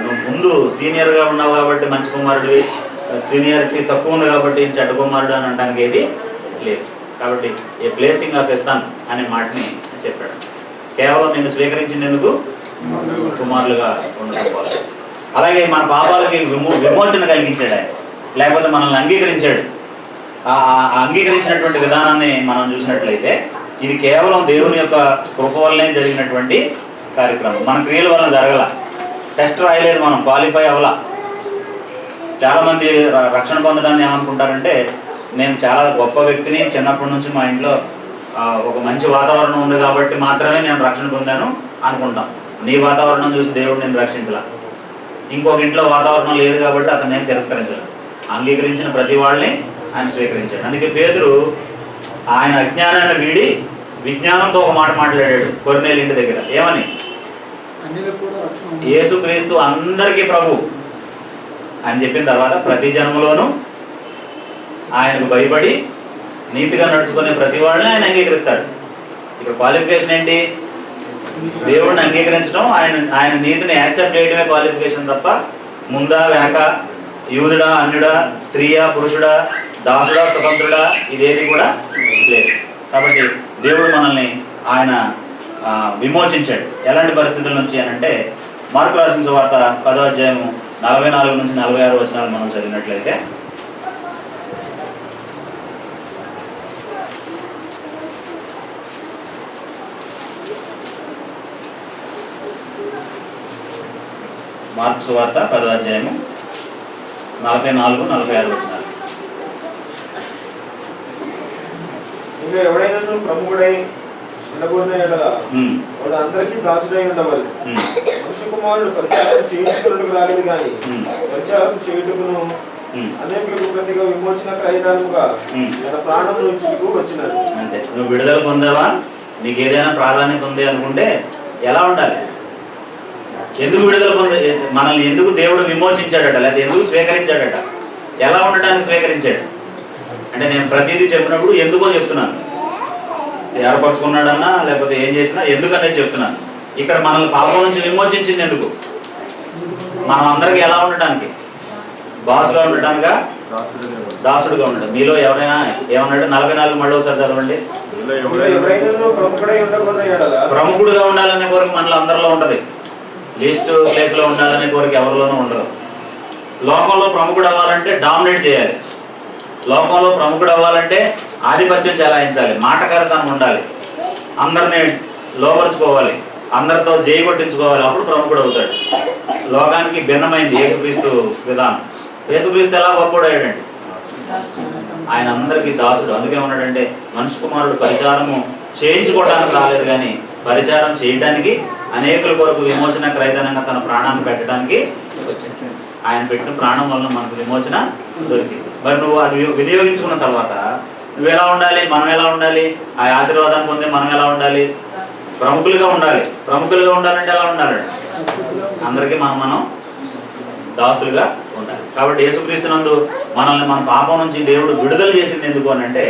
నువ్వు ముందు సీనియర్గా ఉన్నావు కాబట్టి మంచి కుమారుడివి, సీనియారిటీ తక్కువ ఉంది కాబట్టి చెడ్డ కుమారుడు అని అనడానికి ఏది లేదు. కాబట్టి ఏ ప్లేసింగ్ ఆఫ్ ఎ సన్ అనే మాటని చెప్పాడు. కేవలం నేను స్వీకరించినందుకు కుమారులుగా ఉండడం కోసం. అలాగే మన పాపాలకి విమోచన కలిగించాడు ఆయన. లేకపోతే మనల్ని అంగీకరించాడు. ఆ అంగీకరించినటువంటి విధానాన్ని మనం చూసినట్లయితే ఇది కేవలం దేవుని యొక్క కృప వల్లనే జరిగినటువంటి కార్యక్రమం. మన క్రియల వల్ల జరగల, టెస్ట్ రాయలేదు, మనం క్వాలిఫై అవ్వాల. చాలామంది రక్షణ పొందడాన్ని ఏమనుకుంటారంటే, నేను చాలా గొప్ప వ్యక్తిని, చిన్నప్పటి నుంచి మా ఇంట్లో ఒక మంచి వాతావరణం ఉంది కాబట్టి మాత్రమే నేను రక్షణ పొందాను అనుకుంటాం. నీ వాతావరణం చూసి దేవుడు నేను రక్షించలా, ఇంకొక ఇంట్లో వాతావరణం లేదు కాబట్టి అతను నేను తిరస్కరించలేదు. అంగీకరించిన ప్రతి వాళ్ళని ఆయన స్వీకరించాడు. అందుకే పేతురు ఆయన అజ్ఞానాన్ని వీడి విజ్ఞానంతో ఒక మాట మాట్లాడాడు కొర్నేలు ఇంటి దగ్గర. ఏమని? యేసుక్రీస్తు అందరికీ ప్రభు అని చెప్పిన తర్వాత ప్రతి జన్మలోనూ ఆయనకు భయపడి నీతిగా నడుచుకునే ప్రతి వాళ్ళని ఆయన అంగీకరిస్తాడు. ఇక్కడ క్వాలిఫికేషన్ ఏంటి? దేవుడిని అంగీకరించడం, ఆయన నీతిని యాక్సెప్ట్ చేయడమే క్వాలిఫికేషన్ తప్ప ముందా వెనక, యూదుడా అన్యుడా, స్త్రీయా పురుషుడా, దాసుడా స్వతంత్రుడా, ఇదేది కూడా లేదు. కాబట్టి దేవుడు మనల్ని ఆయన విమోచించాడు. ఎలాంటి పరిస్థితుల నుంచి అని అంటే, మార్కు రాసిన సువార్త 10వ అధ్యాయము 44 నుంచి 46 వచనాలు మనం చదివినట్లయితే, మార్కు సువార్త 10వ అధ్యాయము 44, 46 వచనాలు. ఇంకా ఎవడైనా ప్రముఖుడై నిలబడిన ఎడల వాడు అందరికీ దాసుడై ఉండవాలి. మనుష్య కుమారుడు పరిచారం చేయించుకున్నట్టుకు రాలేదు కానీ పరిచారం చేయుటకును అనేకులకు ప్రతిగా విమోచన క్రయదానముగా తన ప్రాణం నుంచి వచ్చినాడు. అంతే. నువ్వు విడుదల పొందావా, నీకు ఏదైనా ప్రాధాన్యత ఉంది అనుకుంటే ఎలా ఉండాలి? ఎందుకు విడుదల మనల్ని ఎందుకు దేవుడు విమోచించాడట, లేకపోతే ఎందుకు స్వీకరించాడట, ఎలా ఉండటానికి స్వీకరించాడు అంటే, నేను ప్రతిదీ చెప్పినప్పుడు ఎందుకో చెప్తున్నాను. ఏర్పరచుకున్నాడన్నా లేకపోతే ఏం చేసినా ఎందుకనేది చెప్తున్నాను. ఇక్కడ మనల్ని పాపం నుంచి విమోచించింది ఎందుకు? మనం అందరికీ ఎలా ఉండటానికి? బాసుగా ఉండటానికా, దాసుడుగా ఉండడం. మీలో ఎవరైనా ఏమన్నాడు? 44 మళ్ళీ ఒకసారి చదవండి. ప్రముఖుడుగా ఉండాలనే కోరిక మనలో అందరిలో ఉంటుంది. లిస్ట్ ప్లేస్లో ఉండాలనే కోరిక ఎవరిలోనూ ఉండదు. లోకంలో ప్రముఖుడు అవ్వాలంటే డామినేట్ చేయాలి. లోకంలో ప్రముఖుడు అవ్వాలంటే ఆధిపత్యం చెలాయించాలి, మాటకారితనం ఉండాలి, అందరినీ లోపరుచుకోవాలి, అందరితో జై కొట్టించుకోవాలి, అప్పుడు ప్రముఖుడు అవుతాడు. లోకానికి భిన్నమైంది యేసుక్రీస్తు విధానం. యేసుక్రీస్తు ఎలా గొప్పడయ్యాడండి? ఆయన అందరికీ దాసుడు. అందుకే ఉన్నాడంటే, మనుష్య కుమారుడు పరిచారము చేయించుకోవడానికి రాలేదు కానీ పరిచారం చేయడానికి, అనేకుల కొరకు విమోచన క్రయధనంగా తన ప్రాణాన్ని పెట్టడానికి వచ్చింది. ఆయన పెట్టిన ప్రాణం వలన మనకు విమోచన దొరికింది. మరి నువ్వు అది వినియోగించుకున్న తర్వాత నువ్వు ఎలా ఉండాలి? మనం ఎలా ఉండాలి? ఆ ఆశీర్వాదాన్ని పొందే మనం ఎలా ఉండాలి? ప్రముఖులుగా ఉండాలి. ప్రముఖులుగా ఉండాలంటే ఎలా ఉండాలి? అందరికీ మనం దాసులుగా ఉండాలి. కాబట్టి యేసుక్రీస్తునందు మనల్ని మన పాపం నుంచి దేవుడు విడుదల చేసింది ఎందుకు అని అంటే,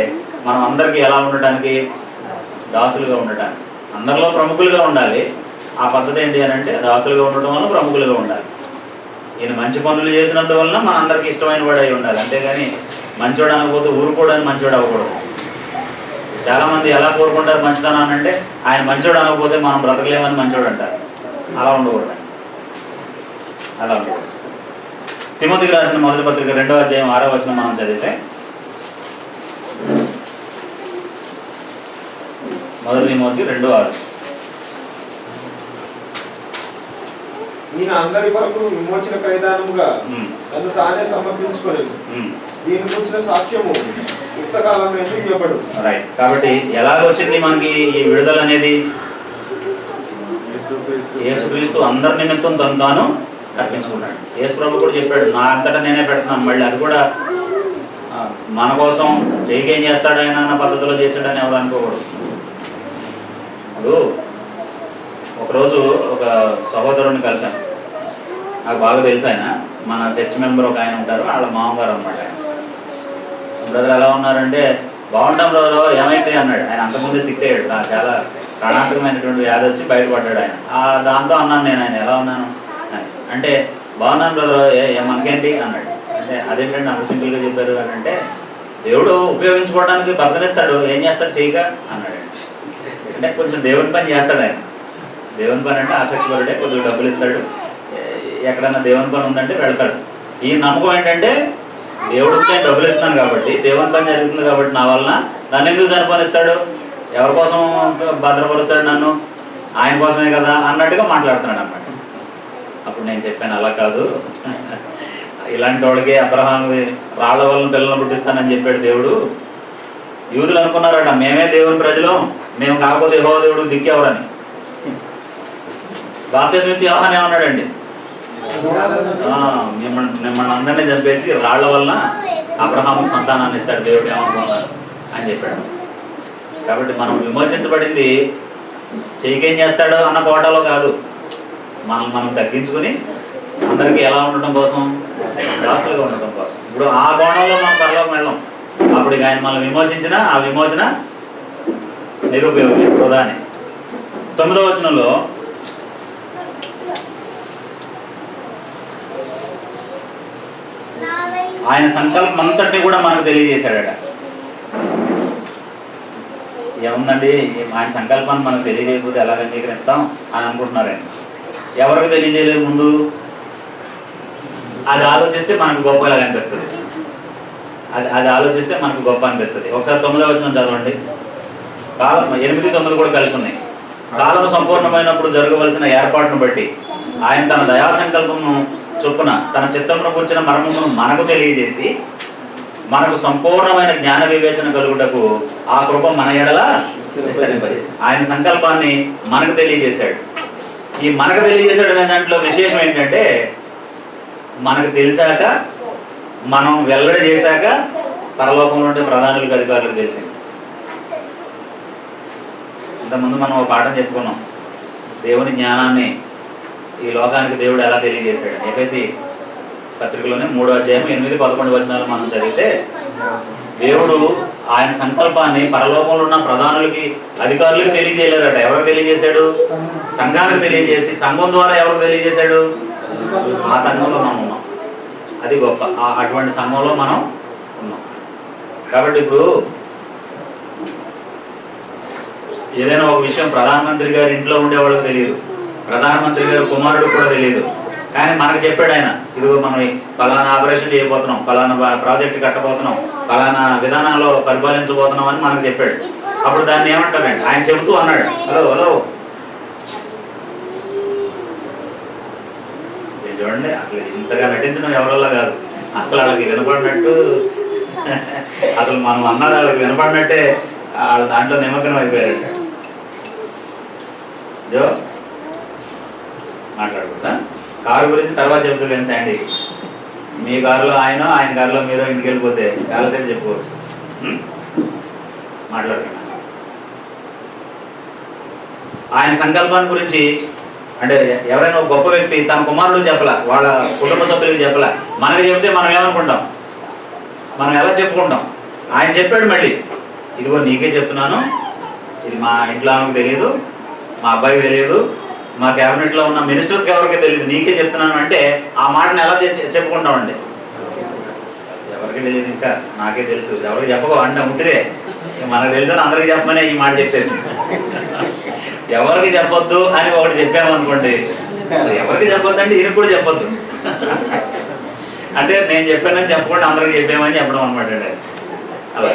మనం అందరికీ ఎలా ఉండటానికి? దాసులుగా ఉండటానికి. అందరిలో ప్రముఖులుగా ఉండాలి. ఆ పద్ధతి ఏంటి అని అంటే, దాసులుగా ఉండటం వల్ల ప్రముఖులుగా ఉండాలి. ఈయన మంచి పనులు చేసినంత వలన మన అందరికీ ఇష్టమైన వాడు అయి ఉండాలి. అంతేగాని మంచోడు అనకపోతే ఊరుకోవడానికి మంచోడు అవ్వకూడదు. చాలామంది ఎలా కోరుకుంటారు మంచితనాన్ని అంటే, ఆయన మంచోడు అనకపోతే మనం బ్రతకలేమని మంచోడు అంటారు. అలా ఉండకూడదు. అలా ఉండకూడదు. తిమోతికి రాసిన మొదటి పత్రిక 2వ అధ్యాయం 6వ వచనం మనం చదివితే, మొదటి తిమోతి 2:6. ఈయన అందరి కొరకు విమోచన క్రయదానముగా తను తానే సమర్పించుకోలేదు. దీని గురించిన సాక్ష్యము యుక్తకాలం ఇవ్వబడు. రైట్. కాబట్టి ఎలా వచ్చింది మనకి ఈ విడుదల అనేది? యేసుక్రీస్తు అందరి నిమిత్తం తను తాను అర్పించుకున్నాడు. యేసు ప్రభు కూడా చెప్పాడు, నా అంతటా నేనే పెడుతున్నాను. మళ్ళీ అది కూడా మన కోసం చేయకేం చేస్తాడు ఆయన అన్న పద్ధతిలో చేశాడని ఎవరు అనుకోకూడదు. ఇప్పుడు ఒకరోజు ఒక సహోదరుని కలిసాను. నాకు బాగా తెలుసు ఆయన, మన చర్చ్ మెంబర్ ఒక ఆయన ఉంటారు, వాళ్ళ మామగారు అనమాట. ఆయన బ్రదర్ ఎలా ఉన్నారంటే, బాగుంటాం బ్రదర్, ఏమైతే అన్నాడు. ఆయన అంతకుముందే సిక్ అయ్యాడు, చాలా ప్రాణాంతకమైనటువంటి వ్యాధి వచ్చి బయటపడ్డాడు ఆయన. దాంతో అన్నాను నేను, ఆయన ఎలా ఉన్నాను అంటే, బాగున్నాను బ్రదర్, మనకేంటి అన్నాడు. అంటే అదేంటంటే అంత సింపుల్గా చెప్పారు అని అంటే, దేవుడు ఉపయోగించుకోవడానికి బద్దనిస్తాడు, ఏం చేస్తాడు చేయగా అన్నాడు. అంటే కొంచెం దేవుని పని చేస్తాడు ఆయన. దేవుని పని అంటే ఆసక్తిపరుడే, కొద్దిగా డబ్బులు ఇస్తాడు, ఎక్కడన్నా దేవుని పని ఉందంటే వెళ్తాడు. ఈ నమ్మకం ఏంటంటే దేవుడికి నేను డబ్బులు ఇస్తున్నాను కాబట్టి, దేవుని పని జరుగుతుంది కాబట్టి నా వలన నన్ను ఎందుకు చనిపోనిస్తాడు, ఎవరి కోసం భద్రపరుస్తాడు నన్ను, ఆయన కోసమే కదా అన్నట్టుగా మాట్లాడుతున్నాడు అన్నమాట. అప్పుడు నేను చెప్పాను, అలా కాదు, ఇలాంటి వాడికి అబ్రహాం రాళ్ల వలన పిల్లలను పుట్టిస్తానని చెప్పాడు దేవుడు. యూదులు అనుకున్నారట మేమే దేవుని ప్రజలు, మేము కాకపోతే యెహోవా దేవుడు దిక్కేవాడని. బాప్తిస్మం ఇచ్చి యోహాను ఏమన్నాడండి, మిమ్మల్ని అందరినీ చంపేసి రాళ్ల వలన అబ్రహాము సంతానాన్ని ఇస్తాడు దేవుడు ఏమనుకున్నాను అని చెప్పాడు. కాబట్టి మనం విమోచించబడింది చెయ్యికేం చేస్తాడో అన్న కోటలో కాదు, మనం తగ్గించుకుని అందరికీ ఎలా ఉండటం కోసం, దాసులుగా ఉండటం కోసం. ఇప్పుడు ఆ కోణంలో మనం పరలోకం వెళ్ళాం. అప్పుడు ఆయన మనల్ని విమోచించిన ఆ విమోచన నిరుపయోగమే, వృధానే. 9వ వచనంలో ఆయన సంకల్పం అంతటిని కూడా మనకు తెలియజేశాడట. ఏముందండి, ఆయన సంకల్పాన్ని మనకు తెలియజేయకపోతే ఎలా అంగీకరిస్తాం అని అనుకుంటున్నారండి. ఎవరికి తెలియజేయలేదు ముందు, అది ఆలోచిస్తే మనకు గొప్పగా అనిపిస్తుంది. అది ఆలోచిస్తే మనకు గొప్ప అనిపిస్తుంది. ఒకసారి 9వ వచనం చదవండి. కాలం 8, 9 కూడా కలిసి ఉన్నాయి. కాలం సంపూర్ణమైనప్పుడు జరగవలసిన ఏర్పాటును బట్టి ఆయన తన దయా సంకల్పమును చొప్పున తన చిత్తమును కూర్చిన మర్మమును మనకు తెలియజేసి మనకు సంపూర్ణమైన జ్ఞాన వివేచన కలుగుటకు ఆ కృప మన ఎడల విస్తరింపజేసి ఆయన సంకల్పాన్ని మనకు తెలియజేశాడు. ఈ మనకు తెలియజేశాడు అనే దాంట్లో విశేషం ఏంటంటే, మనకు తెలిసాక, మనం వెల్లడి చేశాక పరలోకంలో ఉండే ప్రధానులకు అధికారులకు తెలిసింది. ఇంతకుముందు మనం ఒక పాఠం చెప్పుకున్నాం, దేవుని జ్ఞానాన్ని ఈ లోకానికి దేవుడు ఎలా తెలియజేశాడు. ఎఫెసీ పత్రికలోనే 3వ అధ్యాయం 8, 11 వచనాలు మనం చదివితే, దేవుడు ఆయన సంకల్పాన్ని పరలోకంలో ఉన్న ప్రధానులకి అధికారులకు తెలియజేయలేదట. ఎవరికి తెలియజేశాడు? సంఘానికి తెలియజేసి, సంఘం ద్వారా ఎవరికి తెలియజేశాడు? ఆ సంఘంలో మనం ఉన్నాం. అది గొప్ప, అటువంటి సంఘంలో మనం ఉన్నాం. కాబట్టి ఇప్పుడు ఏదైనా ఒక విషయం ప్రధానమంత్రి గారి ఇంట్లో ఉండే వాళ్ళకి తెలియదు, ప్రధానమంత్రి గారి కుమారుడు కూడా తెలియదు, కానీ మనకు చెప్పాడు ఆయన, ఇదిగో మనం ఫలానా ఆపరేషన్ చేయబోతున్నాం, ఫలానా ప్రాజెక్ట్ కట్టబోతున్నాం, ఫలానా విధానాల్లో పరిపాలించబోతున్నాం అని మనకు చెప్పాడు. అప్పుడు దాన్ని ఏమంటారండి, ఆయన చెబుతూ అన్నాడు, హలో చూడండి, అసలు ఇంతగా నటించడం ఎవరల్లా కాదు, అసలు వాళ్ళకి వినపడినట్టు, అసలు మనం అన్నది వాళ్ళకి వినపడినట్టే వాళ్ళ దాంట్లో నిమగ్నం అయిపోయారంట. జో మాట్లాడుకుంటా, కారు గురించి తర్వాత చెప్తాను శాండీ. మీ కారులో ఆయన కారులో మీరు ఇంటికి వెళ్ళిపోతే చాలాసేపు చెప్పుకోవచ్చు. మాట్లాడుతున్నా ఆయన సంకల్పాన్ని గురించి. అంటే ఎవరైనా ఒక గొప్ప వ్యక్తి తన కుమారుడు చెప్పలా, వాళ్ళ కుటుంబ సభ్యులకు చెప్పలా, మనకి చెప్తే మనం ఏమనుకుంటాం, మనం ఎలా చెప్పుకుంటాం? ఆయన చెప్పాడు మళ్ళీ, ఇదిగో నీకే చెప్తున్నాను, ఇది మా ఇంట్లో ఆమెకు తెలియదు, మా అబ్బాయికి తెలియదు, మా క్యాబినెట్లో ఉన్న మినిస్టర్స్కి ఎవరికి తెలియదు, నీకే చెప్తున్నాను అంటే ఆ మాటను ఎలా చెప్పుకుంటామండి? ఎవరికి తెలియదు, ఇంకా నాకే తెలుసు, ఎవరికి చెప్పకో అంటే ఉంటిదే, మనకు తెలుసు అందరికి చెప్పమనే ఈ మాట చెప్పేది. ఎవరికి చెప్పొద్దు అని ఒకటి చెప్పామనుకోండి, ఎవరికి చెప్పొద్దు అంటే ఈయనకు కూడా చెప్పొద్దు అంటే నేను చెప్పానని చెప్పకుండా అందరికి చెప్పామని చెప్పడం అనమాట అండి. అలా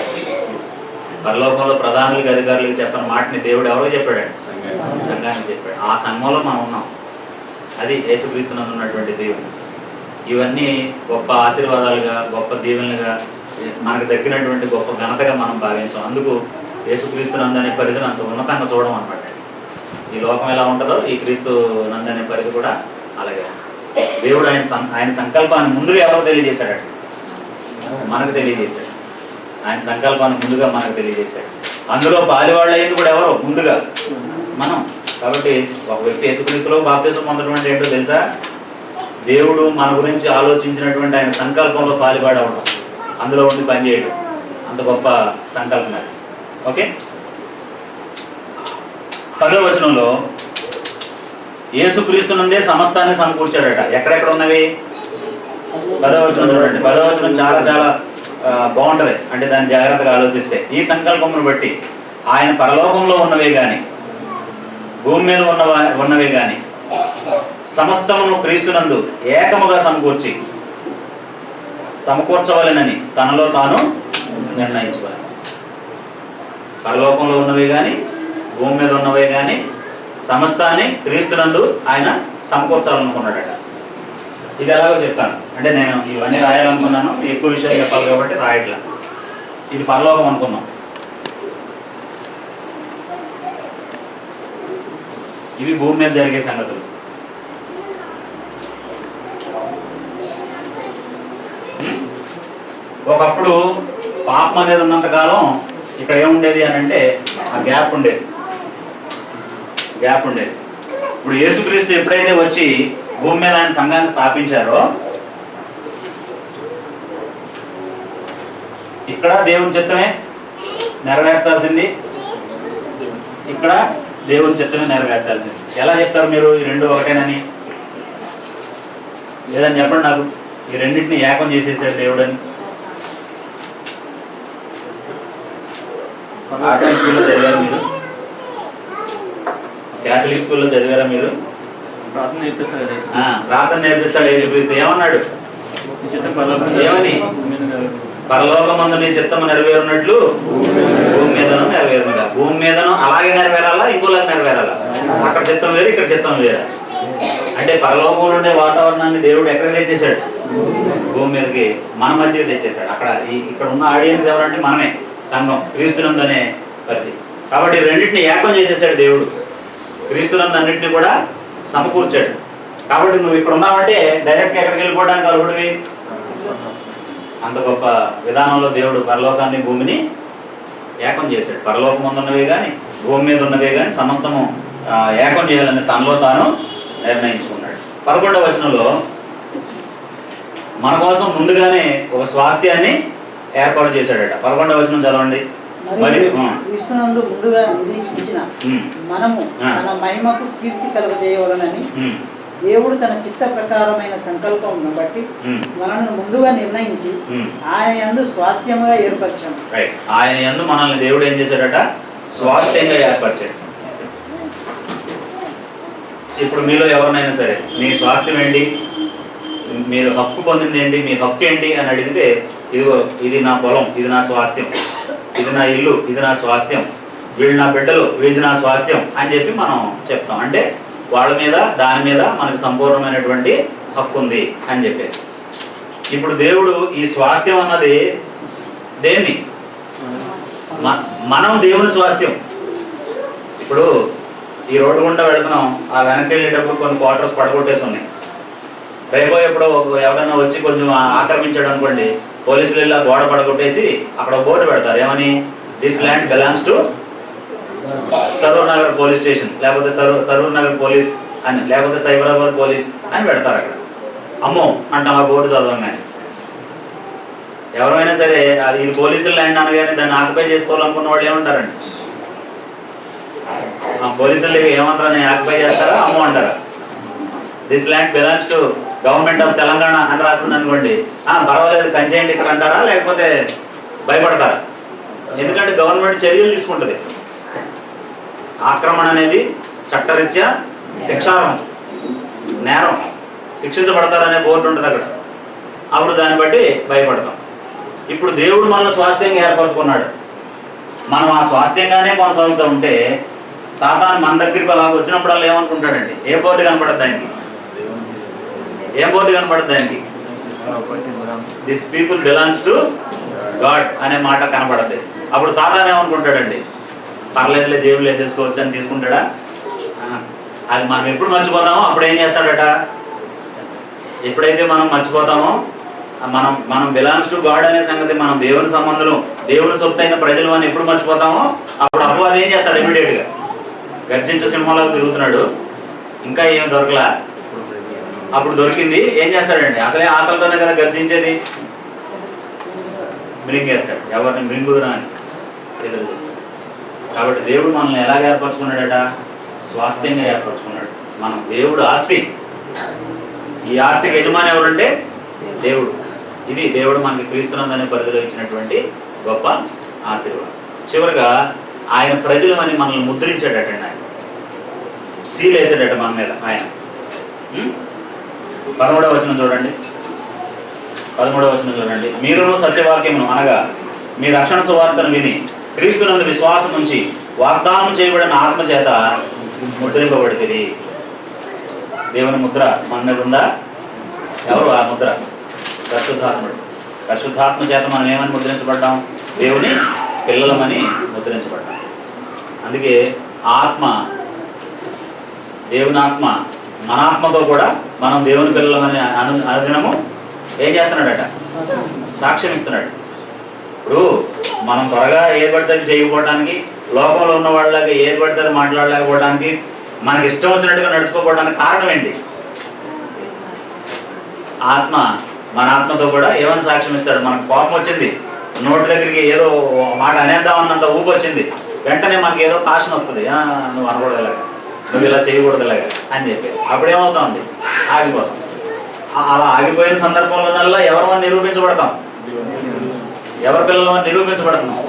పరలోకంలో ప్రధానులకి అధికారులకు చెప్పిన మాటని దేవుడు ఎవరో చెప్పాడండి, సంఘానికి చెప్పాడు. ఆ సంఘంలో మనం ఉన్నాం. అది యేసుక్రీస్తునందు ఉన్నటువంటి దేవుడు. ఇవన్నీ గొప్ప ఆశీర్వాదాలుగా, గొప్ప దీవెనలుగా, మనకు దక్కినటువంటి గొప్ప ఘనతగా మనం భావించాం. అందుకు యేసుక్రీస్తునందు అనే పరిధిని అంత ఉన్నతంగా చూడడం అనమాట. ఈ లోకం ఎలా ఉంటుందో ఈ క్రీస్తు నందు అనే పరిధి కూడా అలాగే. దేవుడు ఆయన సంకల్పాన్ని ముందుగా ఎవరికి తెలియజేశాడు? మనకు తెలియజేశాడు. ఆయన సంకల్పాన్ని ముందుగా మనకు తెలియజేశాడు. అందులో పాలివాళ్ళు అయ్యింది కూడా ఎవరు? ముందుగా మనం. కాబట్టి ఒక వ్యక్తి యేసుక్రీస్తులో బాప్తిసం పొందడం అంటే ఏంటో తెలుసా? దేవుడు మన గురించి ఆలోచించినటువంటి ఆయన సంకల్పంలో పాలివాడు అవడం, అందులో ఉండి పనిచేయడం. అంత గొప్ప సంకల్పం అది. ఓకే, 10వ వచనంలో యేసుక్రీస్తు నుండే సమస్తాన్ని సమకూర్చాడట. ఎక్కడెక్కడ ఉన్నవి? 10వ వచనం చూడండి. 10వ వచనం చాలా చాలా బాగుంటుంది. అంటే దాన్ని జాగ్రత్తగా ఆలోచిస్తే, ఈ సంకల్పమును బట్టి ఆయన పరలోకంలో ఉన్నవే కానీ భూమి మీద ఉన్నవే కానీ సమస్తమును క్రీస్తునందు ఏకముగా సమకూర్చి సమకూర్చవలెనని తనలో తాను నిర్ణయించుకోవాలి. పరలోకంలో ఉన్నవి కానీ భూమి మీద ఉన్నవి కానీ సమస్తాన్ని క్రీస్తునందు ఆయన సమకూర్చాలనుకున్నాడట. ఇది ఎలాగో చెప్తాను. అంటే నేను ఇవన్నీ రాయాలనుకున్నాను, ఎక్కువ విషయాలు చెప్పాలి కాబట్టి రాయట్లా. ఇది పరలోకం అనుకున్నాం. ఇవి భూమి మీద జరిగే సంగతులు. ఒకప్పుడు పాపం అనేది ఉన్నంతకాలం ఇక్కడ ఏముండేది అని అంటే ఆ గ్యాప్ ఉండేది. ఇప్పుడు యేసుక్రీస్తు ఎప్పుడైతే వచ్చి భూమి మీద ఆయన సంఘాన్ని స్థాపించారో ఇక్కడ దేవుని చిత్తమే నెరవేర్చాల్సింది, ఇక్కడ దేవుని చిత్తమే నెరవేర్చాల్సింది. ఎలా చెప్తారు మీరు ఈ రెండు ఒకటేనని? లేదని చెప్పండి నాకు. ఈ రెండింటిని ఏకం చేసేసాడు దేవుడని. ఆశ్రమ స్కూల్లో చదివారా మీరు? క్యాథలిక్ స్కూల్లో చదివారా మీరు? ప్రార్థన నేర్పిస్తాడు యేసుక్రీస్తు. ఏమన్నాడు? ఏమని? పరలోకమందు నీ చిత్తము నెరవేరునట్లు భూమి మీదను నెరవేరునుగా. భూమి మీదను అలాగే నెరవేరాలా, ఇంకోలాగా నెరవేరాలా? అక్కడ చిత్తం వేరు, ఇక్కడ చిత్తం వేరు. అంటే పరలోకంలో ఉండే వాతావరణాన్ని దేవుడు ఎక్కడ తెచ్చేసాడు? భూమి మీదకి మన మధ్యకి తెచ్చేసాడు. ఇక్కడ ఉన్న ఆడియన్స్ ఎవరంటే మనమే, సంఘం, క్రీస్తునందనే పద్ధతి. కాబట్టి రెండింటిని ఏకం చేసేసాడు దేవుడు. క్రీస్తునందు అన్నింటినీ కూడా సమకూర్చాడు. కాబట్టి నువ్వు ఇక్కడ ఉన్నావంటే డైరెక్ట్గా ఎక్కడికి వెళ్ళిపోవడానికి అర్హుడివి. అంత గొప్ప విధానంలో దేవుడు పరలోకాన్ని భూమిని ఏకం చేశాడు. పరలోకం ఉన్నవే కానీ భూమి మీద ఉన్నవే కానీ సమస్తము ఏకం చేయాలని తనలో తాను నిర్ణయించుకున్నాడు. 11వ వచనంలో మన కోసం ముందుగానే ఒక స్వాస్థ్యాన్ని ఏర్పాటు చేశాడట. 11వ వచనం చదవండి. క్రీస్తునందు ముందుగా నిరీక్షించిన మనము తన మహిమకు కీర్తి కలుగజేయవలనని దేవుడు తన చిత్త ప్రకారమైన సంకల్పం బట్టి మనల్ని ముందుగా నిర్ణయించి ఆయన యందు స్వాస్థ్యముగా ఏర్పరిచాడు. ఆయన యందు మనల్ని దేవుడు ఏం చేశాడట? స్వాస్థ్యంగా ఏర్పరిచాడు. ఇప్పుడు మీలో ఎవరినైనా సరే మీ స్వాస్థ్యం ఏంటి, మీరు హక్కు పొందింది ఏంటి, మీ హక్కు ఏంటి అని అడిగితే, ఇదిగో ఇది నా పొలం, ఇది నా స్వాస్థ్యం, ఇది నా ఇల్లు, ఇది నా స్వాస్థ్యం, వీళ్ళు నా బిడ్డలు, వీళ్ళు నా స్వాస్థ్యం అని చెప్పి మనం చెప్తాం. అంటే వాళ్ళ మీద దాని మీద మనకు సంపూర్ణమైనటువంటి హక్కు ఉంది అని చెప్పేసి. ఇప్పుడు దేవుడు ఈ స్వాస్థ్యం అన్నది దేన్ని? మనం దేవుని స్వాస్థ్యం. ఇప్పుడు ఈ రోడ్డు గుండా వెళుతున్నాం, ఆ వెనక్కి వెళ్ళేటప్పుడు కొన్ని క్వార్టర్స్ పడగొట్టేసి ఉన్నాయి. రేపో ఎప్పుడో ఎవరైనా వచ్చి కొంచెం ఆక్రమించాడు అనుకోండి, పోలీసులు వెళ్ళి గోడ పడగొట్టేసి అక్కడ బోర్డు పెడతారు. ఏమని? This land belongs to Saroor Nagar police station, లేకపోతే సరూర్ నగర్ పోలీస్ అని, లేకపోతే సైబరాబాద్ పోలీస్ అని పెడతారు అక్కడ. అమ్మో అంటాం ఆ బోర్డు చదవగానే. ఎవరైనా సరే అది ఇది పోలీసుల ల్యాండ్ అనగానే దాన్ని ఆక్యుపై చేసుకోవాలనుకున్న వాళ్ళు ఏమంటారండి? పోలీసులు ఏమంటారని ఆక్యుపై చేస్తారా, అమ్మో అంటారా? This land belongs to government of Telangana అని రాస్తుంది అనుకోండి, పర్వాలేదు కంచేయండి ఇక్కడ అంటారా, లేకపోతే భయపడతారా? ఎందుకంటే గవర్నమెంట్ చర్యలు తీసుకుంటుంది. ఆక్రమణ అనేది చట్టరీత్యా శిక్షార్హం, నేరం, శిక్షించబడతారనే బోర్డు ఉంటుంది అక్కడ. అప్పుడు దాన్ని బట్టి భయపడతాం. ఇప్పుడు దేవుడు మనల్ని స్వాస్థ్యంగా ఏర్పరచుకున్నాడు. మనం ఆ స్వాస్థ్యంగానే కొనసాగుతూ ఉంటే సాతాను మన దగ్గరికి అలా వచ్చినప్పుడల్లా ఏమనుకుంటాడండి? ఏ బోర్డు కనపడద్దు దానికి? ఏం బోర్డు కనపడద్దు దానికి? This people belongs to God అనే మాట కనపడద్ది. అప్పుడు సాతాను ఏమనుకుంటాడండి? పర్లేదులే, జేబులు వేసేసుకోవచ్చు అని తీసుకుంటాడా? అది మనం ఎప్పుడు మర్చిపోతామో అప్పుడు ఏం చేస్తాడట? ఎప్పుడైతే మనం మర్చిపోతామో, మనం బిలాంగ్స్ టు గాడ్ అనే సంగతి, మనం దేవుని సంబంధులు, దేవుని సొత్తు అయిన ప్రజలు అని ఎప్పుడు మర్చిపోతామో అప్పుడు అపవాది ఏం చేస్తాడు? ఇమీడియట్గా గర్జించే సింహంలాగా తిరుగుతున్నాడు, ఇంకా ఏమి దొరకలా, అప్పుడు దొరికింది ఏం చేస్తాడండి? అసలే ఆకలితోనే కదా గర్జించేది, మృంగేస్తాడు. ఎవరిని మృంగుదురా అని ఎదురు చూస్తాడు. కాబట్టి దేవుడు మనల్ని ఎలాగ ఏర్పరచుకున్నాడట? స్వాస్థ్యంగా ఏర్పరచుకున్నాడు. మనం దేవుడు ఆస్తి. ఈ ఆస్తికి యజమాని ఎవరంటే దేవుడు. ఇది దేవుడు మనకి క్రీస్తునందనే పరిధిలో ఇచ్చినటువంటి గొప్ప ఆశీర్వాదం. చివరిగా ఆయన ప్రజలు అని మనల్ని ముద్రించాడటండి. ఆయన సీల్ వేసాడట మన మీద. ఆయన 11వ వచనం చూడండి. 13వ వచనం చూడండి. మీరును సత్యవాక్యమును అనగా మీ రక్షణ సువార్తను విని క్రీస్తునందు విశ్వాసం ఉంచి వాగ్దానం చేయబడిన ఆత్మ చేత ముద్రింపబడితిరి. దేవుని ముద్ర మన మీద ఉందా? ఎవరు ఆ ముద్ర? పరిశుద్ధాత్ముడు. పరిశుద్ధాత్మ చేత మనం ఏమని ముద్రించబడ్డాం? దేవుని పిల్లలమని ముద్రించబడ్డాం. అందుకే ఆత్మ, దేవుని ఆత్మ మన ఆత్మతో కూడా మనం దేవుని పిల్లలమని అనుదినము ఏం చేస్తున్నాడట? సాక్ష్యం ఇస్తున్నాడు. ఇప్పుడు మనం త్వరగా ఏర్పడితే చేయకపోవడానికి, లోకంలో ఉన్న వాళ్ళకి ఏర్పడితే మాట్లాడలేకపోవడానికి, మనకి ఇష్టం వచ్చినట్టుగా నడుచుకోకపోవడానికి కారణం ఏంటి? ఆత్మ మన ఆత్మతో కూడా ఏమని సాక్ష్యం ఇస్తాడు? మనకు కోపం వచ్చింది, నోటి దగ్గరికి ఏదో మాట అనేద్దామన్నంత ఊపు వచ్చింది, వెంటనే మనకి ఏదో కాషన్ వస్తుంది, నువ్వు అనకూడదులాగా, నువ్వు ఇలా చేయకూడదులాగా అని చెప్పేసి అప్పుడేమవుతుంది? ఆగిపోతాం. అలా ఆగిపోయిన సందర్భంలోనల్లా ఎవరు మనం నిరూపించబడతాం? ఎవరి పిల్లలు నిరూపించబడుతున్నాం?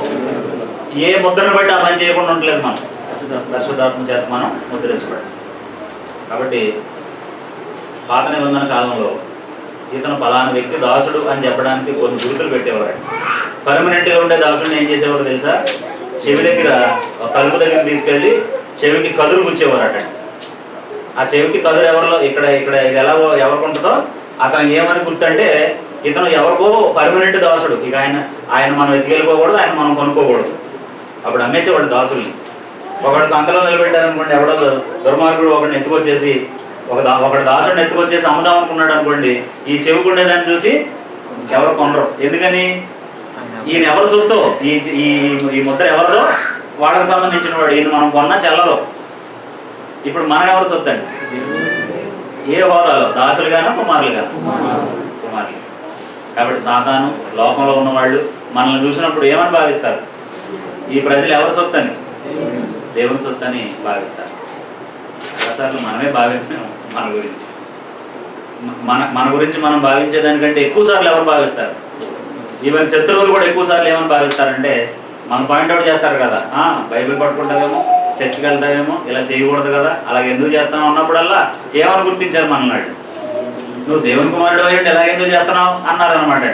ఏ ముద్రను బట్టి ఆ పని చేయకుండా ఉండలేదు. మనం పరిశుద్ధాత్మ చేత మనం ముద్రించబడతాం. కాబట్టి పాత నిబంధన కాలంలో ఇతను పలానా వ్యక్తి దాసుడు అని చెప్పడానికి కొన్ని గుర్తులు పెట్టేవారు. పర్మనెంట్గా ఉండే దాసుడిని ఏం చేసేవారు తెలుసా? చెవి దగ్గర, తలుపు దగ్గర తీసుకెళ్ళి చెవికి కదురు గుచ్చేవారట. ఆ చెవికి కదురు ఎవరిలో ఇక్కడ ఇక్కడ ఇది ఎలా ఎవరికి ఉంటుందో అతను ఏమని గుర్తంటే ఇతను ఎవరికో పర్మనెంట్ దాసుడు. ఇక ఆయన మనం ఎత్తుకెళ్ళిపోకూడదు, ఆయన మనం కొనుక్కోకూడదు. అప్పుడు అమ్మేసేవాడు దాసుల్ని. ఒకడు సంతలో నిలబెట్టారనుకోండి, ఎవడో దుర్మార్గుడు ఒకడిని ఎత్తుకొచ్చేసి ఒకడు దాసుడిని ఎత్తుకొచ్చేసి అమ్ముదాం అనుకున్నాడు అనుకోండి, ఈ చెవికుండేదాన్ని చూసి ఎవరు కొనరు. ఎందుకని? ఈయన ఎవరు సొత్తు, ఈ ముద్ర ఎవరిదో వాళ్ళకి సంబంధించిన వాడు. ఈయన మనం కొన్నా చెల్లదు. ఇప్పుడు మనం ఎవరు సొత్తు అండి? ఏ హోదాలో? దాసులుగానా కుమారులుగానా? కుమారులు. కాబట్టి సాతాను, లోకంలో ఉన్నవాళ్ళు మనల్ని చూసినప్పుడు ఏమని భావిస్తారు? ఈ ప్రజలు ఎవరు సొత్తు అని? దేవుని సొత్తు అని భావిస్తారు. చాలాసార్లు మనమే భావించలేము మన గురించి. మన గురించి మనం భావించేదానికంటే ఎక్కువ సార్లు ఎవరు భావిస్తారు? ఈవెన్ శత్రువులు కూడా ఎక్కువ సార్లు ఏమని భావిస్తారంటే మనం పాయింట్అవుట్ చేస్తారు కదా, బైబిల్ పట్టుకుంటావేమో, చర్చికి వెళ్తావేమో, ఇలా చేయకూడదు కదా, అలాగే ఎందుకు చేస్తావు అన్నప్పుడల్లా ఏమని గుర్తించారు మనల్ని? నువ్వు దేవుని కుమారుడు అయ్యండి ఎలా ఎందుకు చేస్తున్నావు అన్నారనమాట.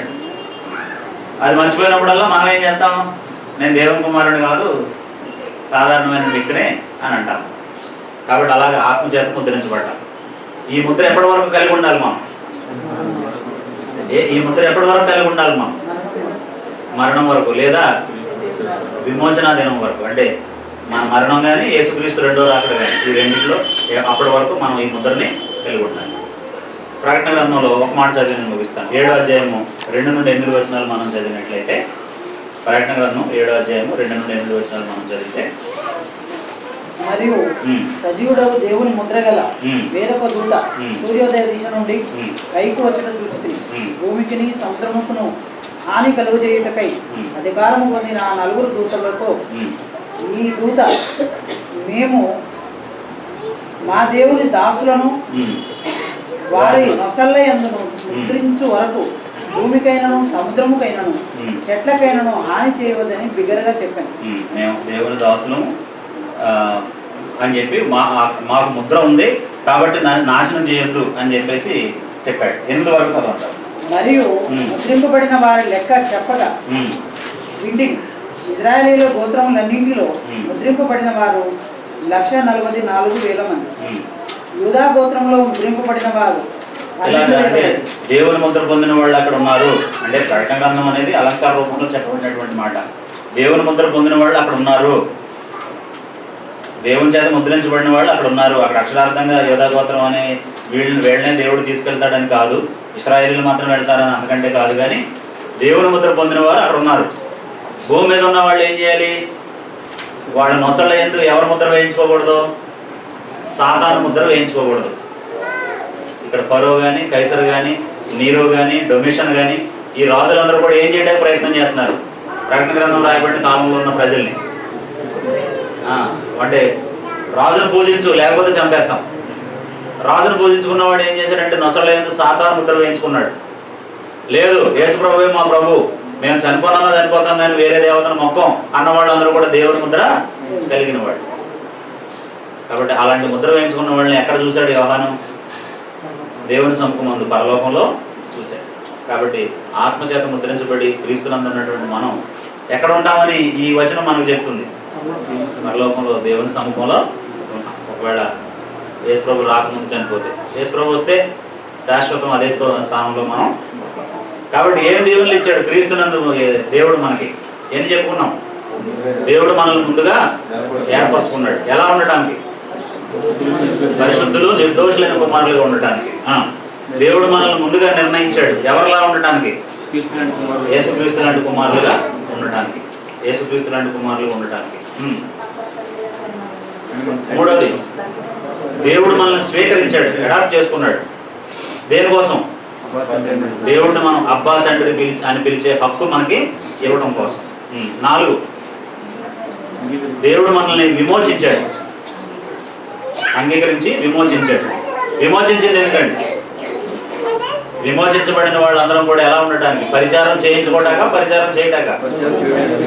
అది మర్చిపోయినప్పుడల్లా మనం ఏం చేస్తాం? నేను దేవుని కుమారుడిని కాదు, సాధారణమైన వ్యక్తినే అని అంటాం. కాబట్టి అలాగే ఆత్మచేత ముద్రించబడ్డాం. ఈ ముద్ర ఎప్పటి వరకు కలిగి ఉండాలి మనం? ఈ ముద్ర ఎప్పటి వరకు కలిగి ఉండాలి మనం? మరణం వరకు, లేదా విమోచన దినం వరకు. అంటే మన మరణం కానీ యేసుక్రీస్తు రెండో రాకడ కానీ, ఈ రెండింటిలో అప్పటి వరకు మనం ఈ ముద్రని కలిగి ఉండాలి. ప్రకటన గ్రంథంలో ఒక మాట చదివి నేను ముగిస్తాను. 7వ అధ్యాయము 2 నుండి 8 వచనాలు మనం చదివినట్లయితే, ప్రకటన గ్రంథం 7వ అధ్యాయము 2 నుండి 8 వచనాలు మనం చదివితే, మరియు సజీవుడవు దేవుని ముద్రగల వేరొక దూత సూర్యోదయ దిశ నుండి పైకి వచ్చట చూసి భూమికిని సముద్రముకును హాని కలుగజేయుటకై అధికారము పొందిన ఆ 4 దూతలతో, ఈ దూత మేము మా దేవుని దాసులను వారి నొసల్లయందును ముద్రించు వరకు భూమికైనను సముద్రముకైనను చెట్లకైనను హాని చేయవద్దని బిగ్గరగా చెప్పాను. మేము దేవుని దాసులము అని చెప్పి మాకు ముద్ర ఉంది కాబట్టి నాశనం చేయొద్దు అని చెప్పేసి చెప్పాడు. 8 వరకు చదువుతారు. మరియు ముద్రింపబడిన వారి లెక్క చెప్పగా వింటిని. ఇజ్రాయేలీల గోత్రములన్నింటిలో ముద్రింపబడిన వారు 144,000 మంది. యూదా గోత్రంలో ముద్రింపబడిన వారు దేవుని ముద్ర పొందిన వాళ్ళు అక్కడ ఉన్నారు. అంటే ప్రకటన గ్రంథం అనేది అలంకార రూపంలో చెప్పబడినటువంటి మాట. దేవుని ముద్ర పొందిన వాళ్ళు అక్కడ ఉన్నారు, దేవుని చేత ముద్రించబడిన వాళ్ళు అక్కడ ఉన్నారు. అక్కడ అక్షరార్థంగా యూదా గోత్రం అనే వీళ్ళనే దేవుడు తీసుకెళ్తాడని కాదు, ఇశ్రాయేలీలు మాత్రం వెళ్తారని అంతకంటే కాదు, కానీ దేవుని ముద్ర పొందిన వారు అక్కడ ఉన్నారు. భూమి మీద ఉన్న వాళ్ళు ఏం చేయాలి? వాళ్ళ నొసళ్ళ ఎందుకు ఎవరి ముద్ర వేయించుకోకూడదు? సాతాను ముద్ర వేయించుకోకూడదు. ఇక్కడ ఫరో కానీ, కైసర్ కానీ, నీరో కానీ, డొమిషన్ కానీ, ఈ రాజులందరూ కూడా ఏం చేయడానికి ప్రయత్నం చేస్తున్నారు? ప్రకటన గ్రంథం రాయబడిన కాలంలో ఉన్న ప్రజల్ని అంటే రాజును పూజించు లేకపోతే చంపేస్తాం. రాజును పూజించుకున్నవాడు ఏం చేశాడంటే నొసళ్ళ ఎందుకు సాతాను ముద్ర వేయించుకున్నాడు. లేదు, యేసు ప్రభువే మా ప్రభు, మేము చనిపోతామో చనిపోతాం కానీ వేరే దేవతను మొక్కం అన్నవాళ్ళు అందరూ కూడా దేవుని ముద్ర కలిగిన వాడు. కాబట్టి అలాంటి ముద్ర వేయించుకున్న వాళ్ళని ఎక్కడ చూశాడు యోహాను? దేవుని సముఖం ముందు పరలోకంలో చూశాడు. కాబట్టి ఆత్మచేత ముద్రించబడి క్రీస్తునందు ఉన్నటువంటి మనం ఎక్కడ ఉంటామని ఈ వచనం మనకు చెప్తుంది. పరలోకంలో దేవుని సముఖంలో ఉంటాం. ఒకవేళ యేసుప్రభు రాకముందు చనిపోతే, యేసుప్రభు వస్తే శాశ్వతం అదే స్థానంలో మనం ఉంటాం. కాబట్టి ఏం దేవుళ్ళు ఇచ్చాడు క్రీస్తునందు దేవుడు మనకి? ఏం చెప్పుకున్నాం? దేవుడు మనల్ని ముందుగా ఏర్పరచుకున్నాడు. ఎలా ఉండటానికి? పరిశుద్ధులు నిర్దోషులైన కుమారులుగా ఉండటానికి. దేవుడు మనల్ని ముందుగా నిర్ణయించాడు. ఎవరిలా ఉండటానికి? యేసుక్రీస్తు లాంటి కుమారులుగా ఉండటానికి. యేసుక్రీస్తు లాంటి కుమారులుగా ఉండటానికి. మూడోది, దేవుడు మనల్ని స్వీకరించాడు, అడాప్ట్ చేసుకున్నాడు. దేనికోసం? దేవుడిని మనం అబ్బా తండ్రి అని పిలిచే హక్కు మనకి ఇవ్వడం కోసం. 4, దేవుడు మనల్ని విమోచించాడు, అంగీకరించి విమోచించాడు. విమోచించింది ఎందుకండి? విమోచించబడిన వాళ్ళందరం కూడా ఎలా ఉండటానికి? పరిచారం చేయించుకోవటాక, పరిచారం చేయటాక?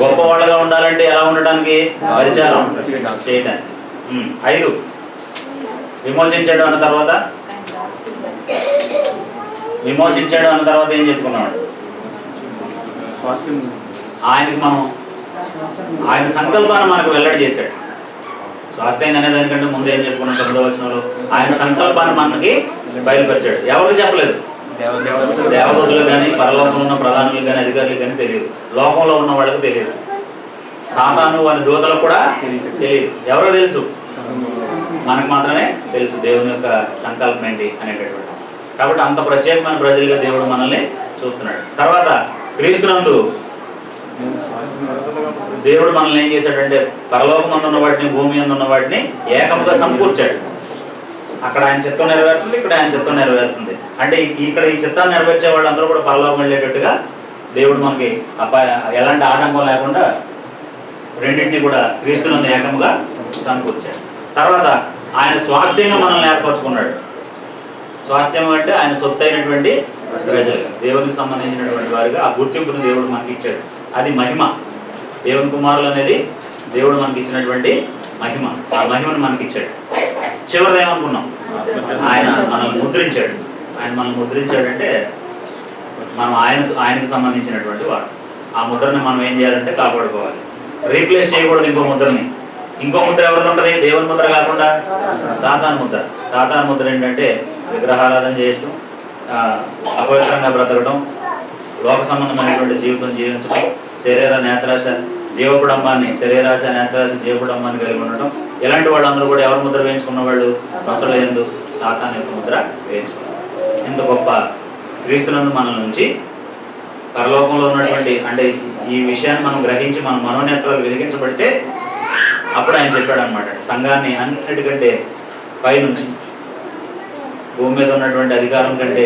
గొప్ప వాళ్ళగా ఉండాలంటే ఎలా ఉండటానికి? పరిచారం చేయటానికి. 5, విమోచించాడు అన్న తర్వాత ఏం చెప్పుకున్నాడు? ఆయనకి మనం ఆయన సంకల్పాన్ని మనకు వెల్లడి చేశాడు. స్వాస్థ్యం అనే దానికంటే ముందు ఏం చెప్పుకున్నాం? 9వ వచనంలో ఆయన సంకల్పాన్ని మనకి బయలుపరిచాడు. ఎవరికి చెప్పలేదు? దేవదూతలు కానీ, పరలోకంలో ఉన్న ప్రధానులు కానీ, అధికారులు కానీ తెలియదు. లోకంలో ఉన్న వాళ్ళకి తెలియదు. సాతాను వారి దూతలకు కూడా తెలియదు. ఎవరో తెలుసు? మనకు మాత్రమే తెలుసు దేవుని యొక్క సంకల్పం ఏంటి అనేటటువంటి. కాబట్టి అంత ప్రత్యేకమైన ప్రజలుగా దేవుడు మనల్ని చూస్తున్నాడు. తర్వాత క్రీస్తునందు దేవుడు మనల్ని ఏం చేశాడంటే పరలోకమందు ఉన్న వాటిని, భూమి అందు ఉన్న వాటిని ఏకముగా సమకూర్చాడు. అక్కడ ఆయన చిత్తం నెరవేరుతుంది, ఇక్కడ ఆయన చిత్తం నెరవేరుతుంది. అంటే ఇక్కడ ఈ చిత్తాన్ని నెరవేర్చే వాళ్ళందరూ కూడా పరలోకం వెళ్ళేటట్టుగా దేవుడు మనకి ఎలాంటి ఆటంకం లేకుండా రెండింటినీ కూడా క్రీస్తునందు ఏకముగా సమకూర్చాడు. తర్వాత ఆయన స్వాస్థ్యంగా మనల్ని ఏర్పరచుకున్నాడు. స్వాస్థ్యం అంటే ఆయన సొత్తు అయినటువంటి ప్రజలుగా, దేవునికి సంబంధించినటువంటి వారిగా ఆ గుర్తింపును దేవుడు మనకి ఇచ్చాడు. అది మహిమ. దేవుని కుమారులు అనేది దేవుడు మనకి ఇచ్చినటువంటి మహిమ. ఆ మహిమను మనకి ఇచ్చాడు. చివరిది ఏమనుకున్నాం? ఆయన మనల్ని ముద్రించాడు. ఆయన మనల్ని ముద్రించాడంటే మనం ఆయనకు సంబంధించినటువంటి వాడు. ఆ ముద్రని మనం ఏం చేయాలంటే కాపాడుకోవాలి. రీప్లేస్ చేయకూడదు ఇంకో ముద్రని. ఇంకో ముద్ర ఎవరిది ఉంటుంది? దేవుని ముద్ర కాకుండా సాతాను ముద్ర. సాతాను ముద్ర ఏంటంటే విగ్రహారాధన చేయడం, అపవిత్రంగా బ్రతకడం, లోక సంబంధమైనటువంటి జీవితం జీవించడం, శరీర నేత్రాశ జీవకుడంబాన్ని, శరీరాశ నేత్రాశ జీవకుడంబాన్ని కలిగి ఉండటం. ఇలాంటి వాళ్ళందరూ కూడా ఎవరి ముద్ర వేయించుకున్న వాళ్ళు? అసలు ఎందు సాతాను యొక్క ముద్ర వేయించుకున్నారు. ఇంత గొప్ప క్రీస్తునందు మన నుంచి పరలోకంలో ఉన్నటువంటి, అంటే ఈ విషయాన్ని మనం గ్రహించి మన మనోనేత్రాలు వెలిగించబడితే అప్పుడు ఆయన చెప్పాడు అనమాట, సంఘాన్ని అన్నిటికంటే పైనుంచి, భూమి మీద ఉన్నటువంటి అధికారం కంటే,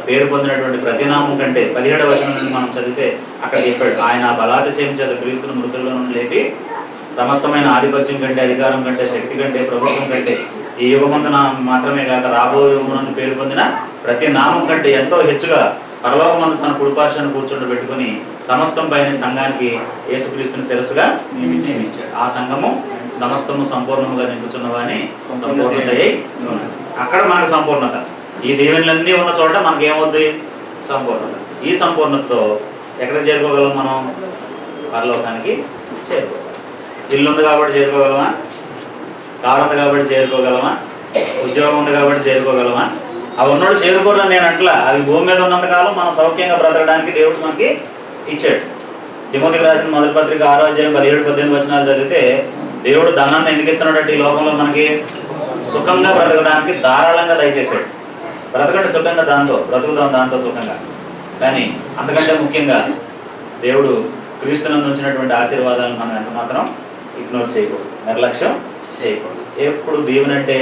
పేరు పొందినటువంటి ప్రతినామం కంటే, 17వ వచనం నుండి మనం చదివితే అక్కడ చెప్పాడు, ఆయన బలాతిశయం చేత క్రీస్తును మృతుల్లో నుండి లేపి సమస్తమైన ఆధిపత్యం కంటే, అధికారం కంటే, శక్తి కంటే, ప్రభుత్వం కంటే, ఈ యుగమందున మాత్రమే కాక రాబో యుగమునందు పేరు పొందిన ప్రతి నామం కంటే ఎంతో హెచ్చుగా పరలోకమందు తన కుడిపార్శ్వాన్ని కూర్చొని పెట్టుకుని సమస్తం పైన సంఘానికి యేసుక్రీస్తుని శిరస్సుగా నియమించాడు. ఆ సంఘము సమస్తము సంపూర్ణముగా నింపుచున్నవాని సంపూర్ణతయై ఉన్నది. అక్కడ మనకు సంపూర్ణత. ఈ దీవెనలన్నీ ఉన్న చోట మనకి ఏమవుద్ది? సంపూర్ణత. ఈ సంపూర్ణతతో ఎక్కడ చేరుకోగలం మనం? పరలోకానికి చేరుకోగలం. ఇల్లు ఉంది కాబట్టి చేరుకోగలమా? కారు ఉంది కాబట్టి చేరుకోగలమా? ఉద్యోగం ఉంది కాబట్టి చేరుకోగలమా? అవి ఉన్నోడు చేరుకోరని నేను అంటలా. అవి భూమి మీద ఉన్నంతకాలం మనం సౌఖ్యంగా బ్రతకడానికి దేవుడు మనకి ఇచ్చాడు. తిమోతికి రాసిన మొదటి పత్రిక 6వ అధ్యాయం 17-18 వచనాలు చదివితే దేవుడు ధనాన్ని ఎందుకు ఇస్తున్నాడంటే ఈ లోకంలో మనకి సుఖంగా బ్రతకడానికి ధారాళంగా దయచేశాడు. బ్రతకండి సుఖంగా, దాంతో బ్రతుకుదాం, దాంతో సుఖంగా. కానీ అంతకంటే ముఖ్యంగా దేవుడు క్రీస్తునందు ఉంచినటువంటి ఆశీర్వాదాలను మనం ఎంత మాత్రం ఇగ్నోర్ చేయకూడదు, నిర్లక్ష్యం చేయకూడదు. ఎప్పుడు దీవెనంటే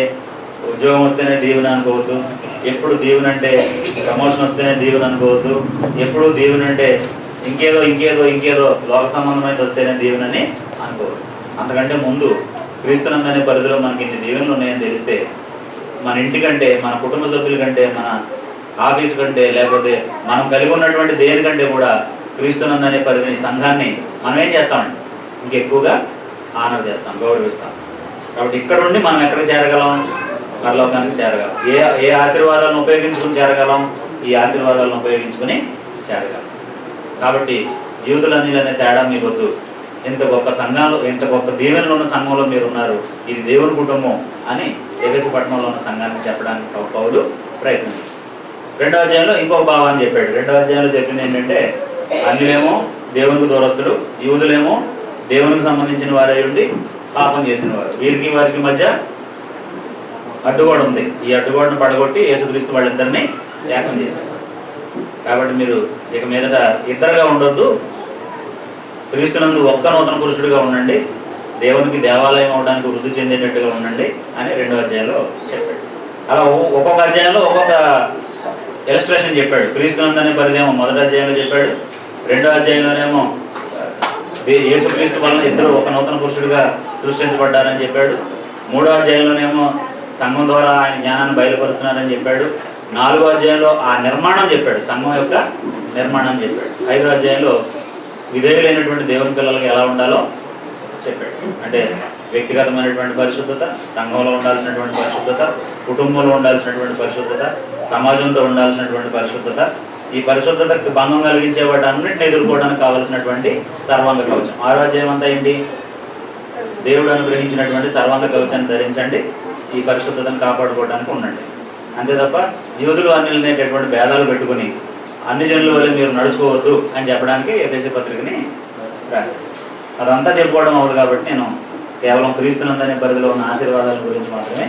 ఉద్యోగం వస్తేనే దీవెన అనుకోవద్దు, ఎప్పుడు దీవెనంటే ప్రమోషన్ వస్తేనే దీవెన అనుకోవద్దు, ఎప్పుడు దీవెనంటే ఇంకేదో లోక సంబంధమైనది వస్తేనే దీవెనని అనుకోవద్దు. అంతకంటే ముందు క్రీస్తునందనే పరిధిలో మనకి ఇన్ని దీవెనలు ఉన్నాయని తెలిస్తే మన ఇంటి కంటే, మన కుటుంబ సభ్యుల కంటే, మన ఆఫీసు కంటే, లేకపోతే మనం కలిగి ఉన్నటువంటి దేనికంటే కూడా క్రీస్తునందనే పరిధిని, సంఘాన్ని మనం ఏం చేస్తామండి? ఇంకెక్కువగా ఆనర్ చేస్తాం, గౌరవిస్తాం. కాబట్టి ఇక్కడ ఉండి మనం ఎక్కడికి చేరగలం? పరలోకానికి చేరగలం. ఏ ఆశీర్వాదాలను ఉపయోగించుకుని చేరగలం? ఈ ఆశీర్వాదాలను ఉపయోగించుకుని చేరగలరు. కాబట్టి యూదులనీయులు అనే తేడా మీకు వద్దు. ఇంత గొప్ప సంఘంలో, ఇంత గొప్ప దీవెనలో ఉన్న సంఘంలో మీరు ఉన్నారు, ఇది దేవుని కుటుంబం అని ఎఫెసు పట్టణంలో ఉన్న సంఘానికి చెప్పడానికి పౌలు ప్రయత్నం చేశారు. 2వ అధ్యాయంలో ఇంకో భావాన్ని చెప్పాడు. 2వ అధ్యాయంలో చెప్పింది ఏంటంటే, అన్యులేమో దేవునికి దూరస్తులు, యూదులేమో దేవునికి సంబంధించిన వారై ఉండి పాపం చేసిన వారు. వీరికి వారికి మధ్య అడ్డుగోడ ఉంది. ఈ అడ్డుగోడను పడగొట్టి యేసుక్రీస్తు వాళ్ళిద్దరిని ఏకం చేశారు. కాబట్టి మీరు ఇక మీదట ఇద్దరుగా ఉండొద్దు, క్రీస్తునందు ఒక్క నూతన పురుషుడిగా ఉండండి, దేవునికి దేవాలయం అవడానికి వృద్ధి చెందేటట్టుగా ఉండండి అని 2వ అధ్యాయంలో చెప్పాడు. అలా ఒక్కొక్క అధ్యాయంలో ఒక్కొక్క ఇలస్ట్రేషన్ చెప్పాడు. క్రీస్తునందు అనే పరిదేమో 1వ అధ్యాయంలో చెప్పాడు, 2వ అధ్యాయంలోనేమో యేసుక్రీస్తు వలన ఇద్దరు ఒక నూతన పురుషుడిగా సృష్టించబడ్డారని చెప్పాడు. 3వ అధ్యాయంలోనేమో సంఘం ద్వారా ఆయన జ్ఞానాన్ని బయలుపరుస్తున్నారని చెప్పాడు. 4వ అధ్యాయంలో ఆ నిర్మాణం చెప్పాడు, సంఘం యొక్క నిర్మాణం చెప్పాడు. 5వ అధ్యాయంలో విధేయులైనటువంటి దేవుని పిల్లలకి ఎలా ఉండాలో చెప్పాడు. అంటే వ్యక్తిగతమైనటువంటి పరిశుద్ధత, సంఘంలో ఉండాల్సినటువంటి పరిశుద్ధత, కుటుంబంలో ఉండాల్సినటువంటి పరిశుద్ధత, సమాజంతో ఉండాల్సినటువంటి పరిశుద్ధత, ఈ పరిశుద్ధతకు భంగం కలిగించే వాటి అన్నింటిని ఎదుర్కోవడానికి కావాల్సినటువంటి సర్వాంగ కవచం. 6వ అధ్యాయం అంతా ఏంటి? దేవుడు అనుగ్రహించినటువంటి సర్వాంగ కవచాన్ని ధరించండి, ఈ పరిశుద్ధతను కాపాడుకోవడానికి ఉండండి. అంతే తప్ప యూదులు అన్యులు అనేటటువంటి భేదాలు పెట్టుకుని అన్ని జనుల వల్ల మీరు నడుచుకోవద్దు అని చెప్పడానికి ఎఫెసీ పత్రికని రాశారు. అదంతా చెప్పుకోవడం అవ్వదు కాబట్టి నేను కేవలం క్రీస్తునందనే పరిధిలో ఉన్న ఆశీర్వాదాల గురించి మాత్రమే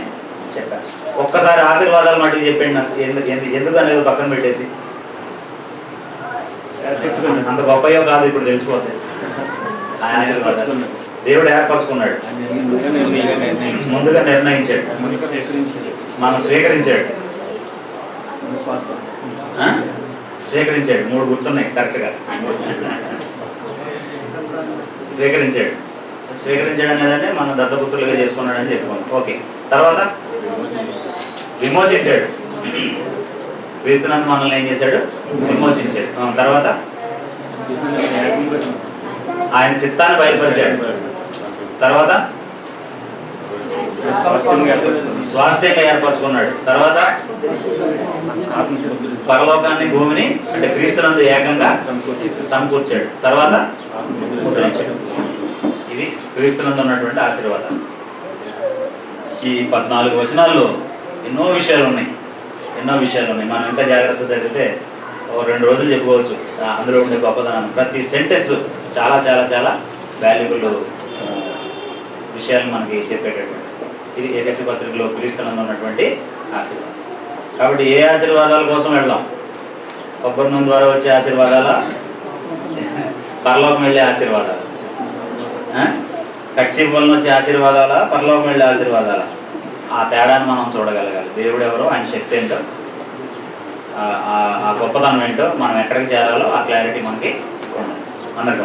చెప్పాను. ఒక్కసారి ఆశీర్వాదాలు మట్టికి చెప్పండి నాకు, ఎందుకు అనేది పక్కన పెట్టేసి అంత గొప్పయో కాదు ఇప్పుడు తెలిసిపోతాయి. ఆ ఆశీర్వాదాలు దేవుడు ఏర్పరచుకున్నాడు, ముందుగా నిర్ణయించాడు, మనం స్వీకరించాడు. స్వీకరించాడు, 3 గుర్తున్నాయి కరెక్ట్గా. స్వీకరించాడు. స్వీకరించాడు అనేదంటే మనం దత్తపుత్రులుగా చేసుకున్నాడని చెప్పుకోండి. ఓకే, తర్వాత విమోచించాడు. క్రీస్తునందు మనల్ని ఏం చేశాడు? విమోచించాడు. తర్వాత ఆయన చిత్తాన్ని బయలుపరిచాడు. తర్వాత స్వాస్థ్యంగా ఏర్పరచుకున్నాడు. తర్వాత పరలోకాన్ని భూమిని అంటే క్రీస్తునందు ఏకంగా సమకూర్చాడు. తర్వాత ముద్రించాడు. ఇది క్రీస్తునందు ఉన్నటువంటి ఆశీర్వాదం. ఈ 14 వచనాల్లో ఎన్నో విషయాలు ఉన్నాయి. మనం ఇంకా జాగ్రత్త చదివితే 2 రోజులు చెప్పుకోవచ్చు అందులో ఉండే గొప్పదనాన్ని. ప్రతి సెంటెన్స్ చాలా చాలా చాలా వాల్యుబుల్ విషయాలు మనకి చెప్పేటటువంటి ఇది ఎఫెసీ పత్రికలో క్రీస్తునందు ఉన్నటువంటి ఆశీర్వాదం. కాబట్టి ఏ ఆశీర్వాదాల కోసం వెళ్దాం? కొబ్బరి నూనె ద్వారా వచ్చే ఆశీర్వాదాలా, పరలోకం వెళ్ళే ఆశీర్వాదాలు? కక్షిప్ వలన వచ్చే ఆశీర్వాదాలా, పరలోకం వెళ్ళే ఆశీర్వాదాలా? ఆ తేడాన్ని మనం చూడగలగాలి. దేవుడు ఎవరో, ఆయన శక్తి ఏంటో, ఆ గొప్పతనం ఏంటో, మనం ఎక్కడికి చేరాలో ఆ క్లారిటీ మనకి ఉండాలి. అందరికీ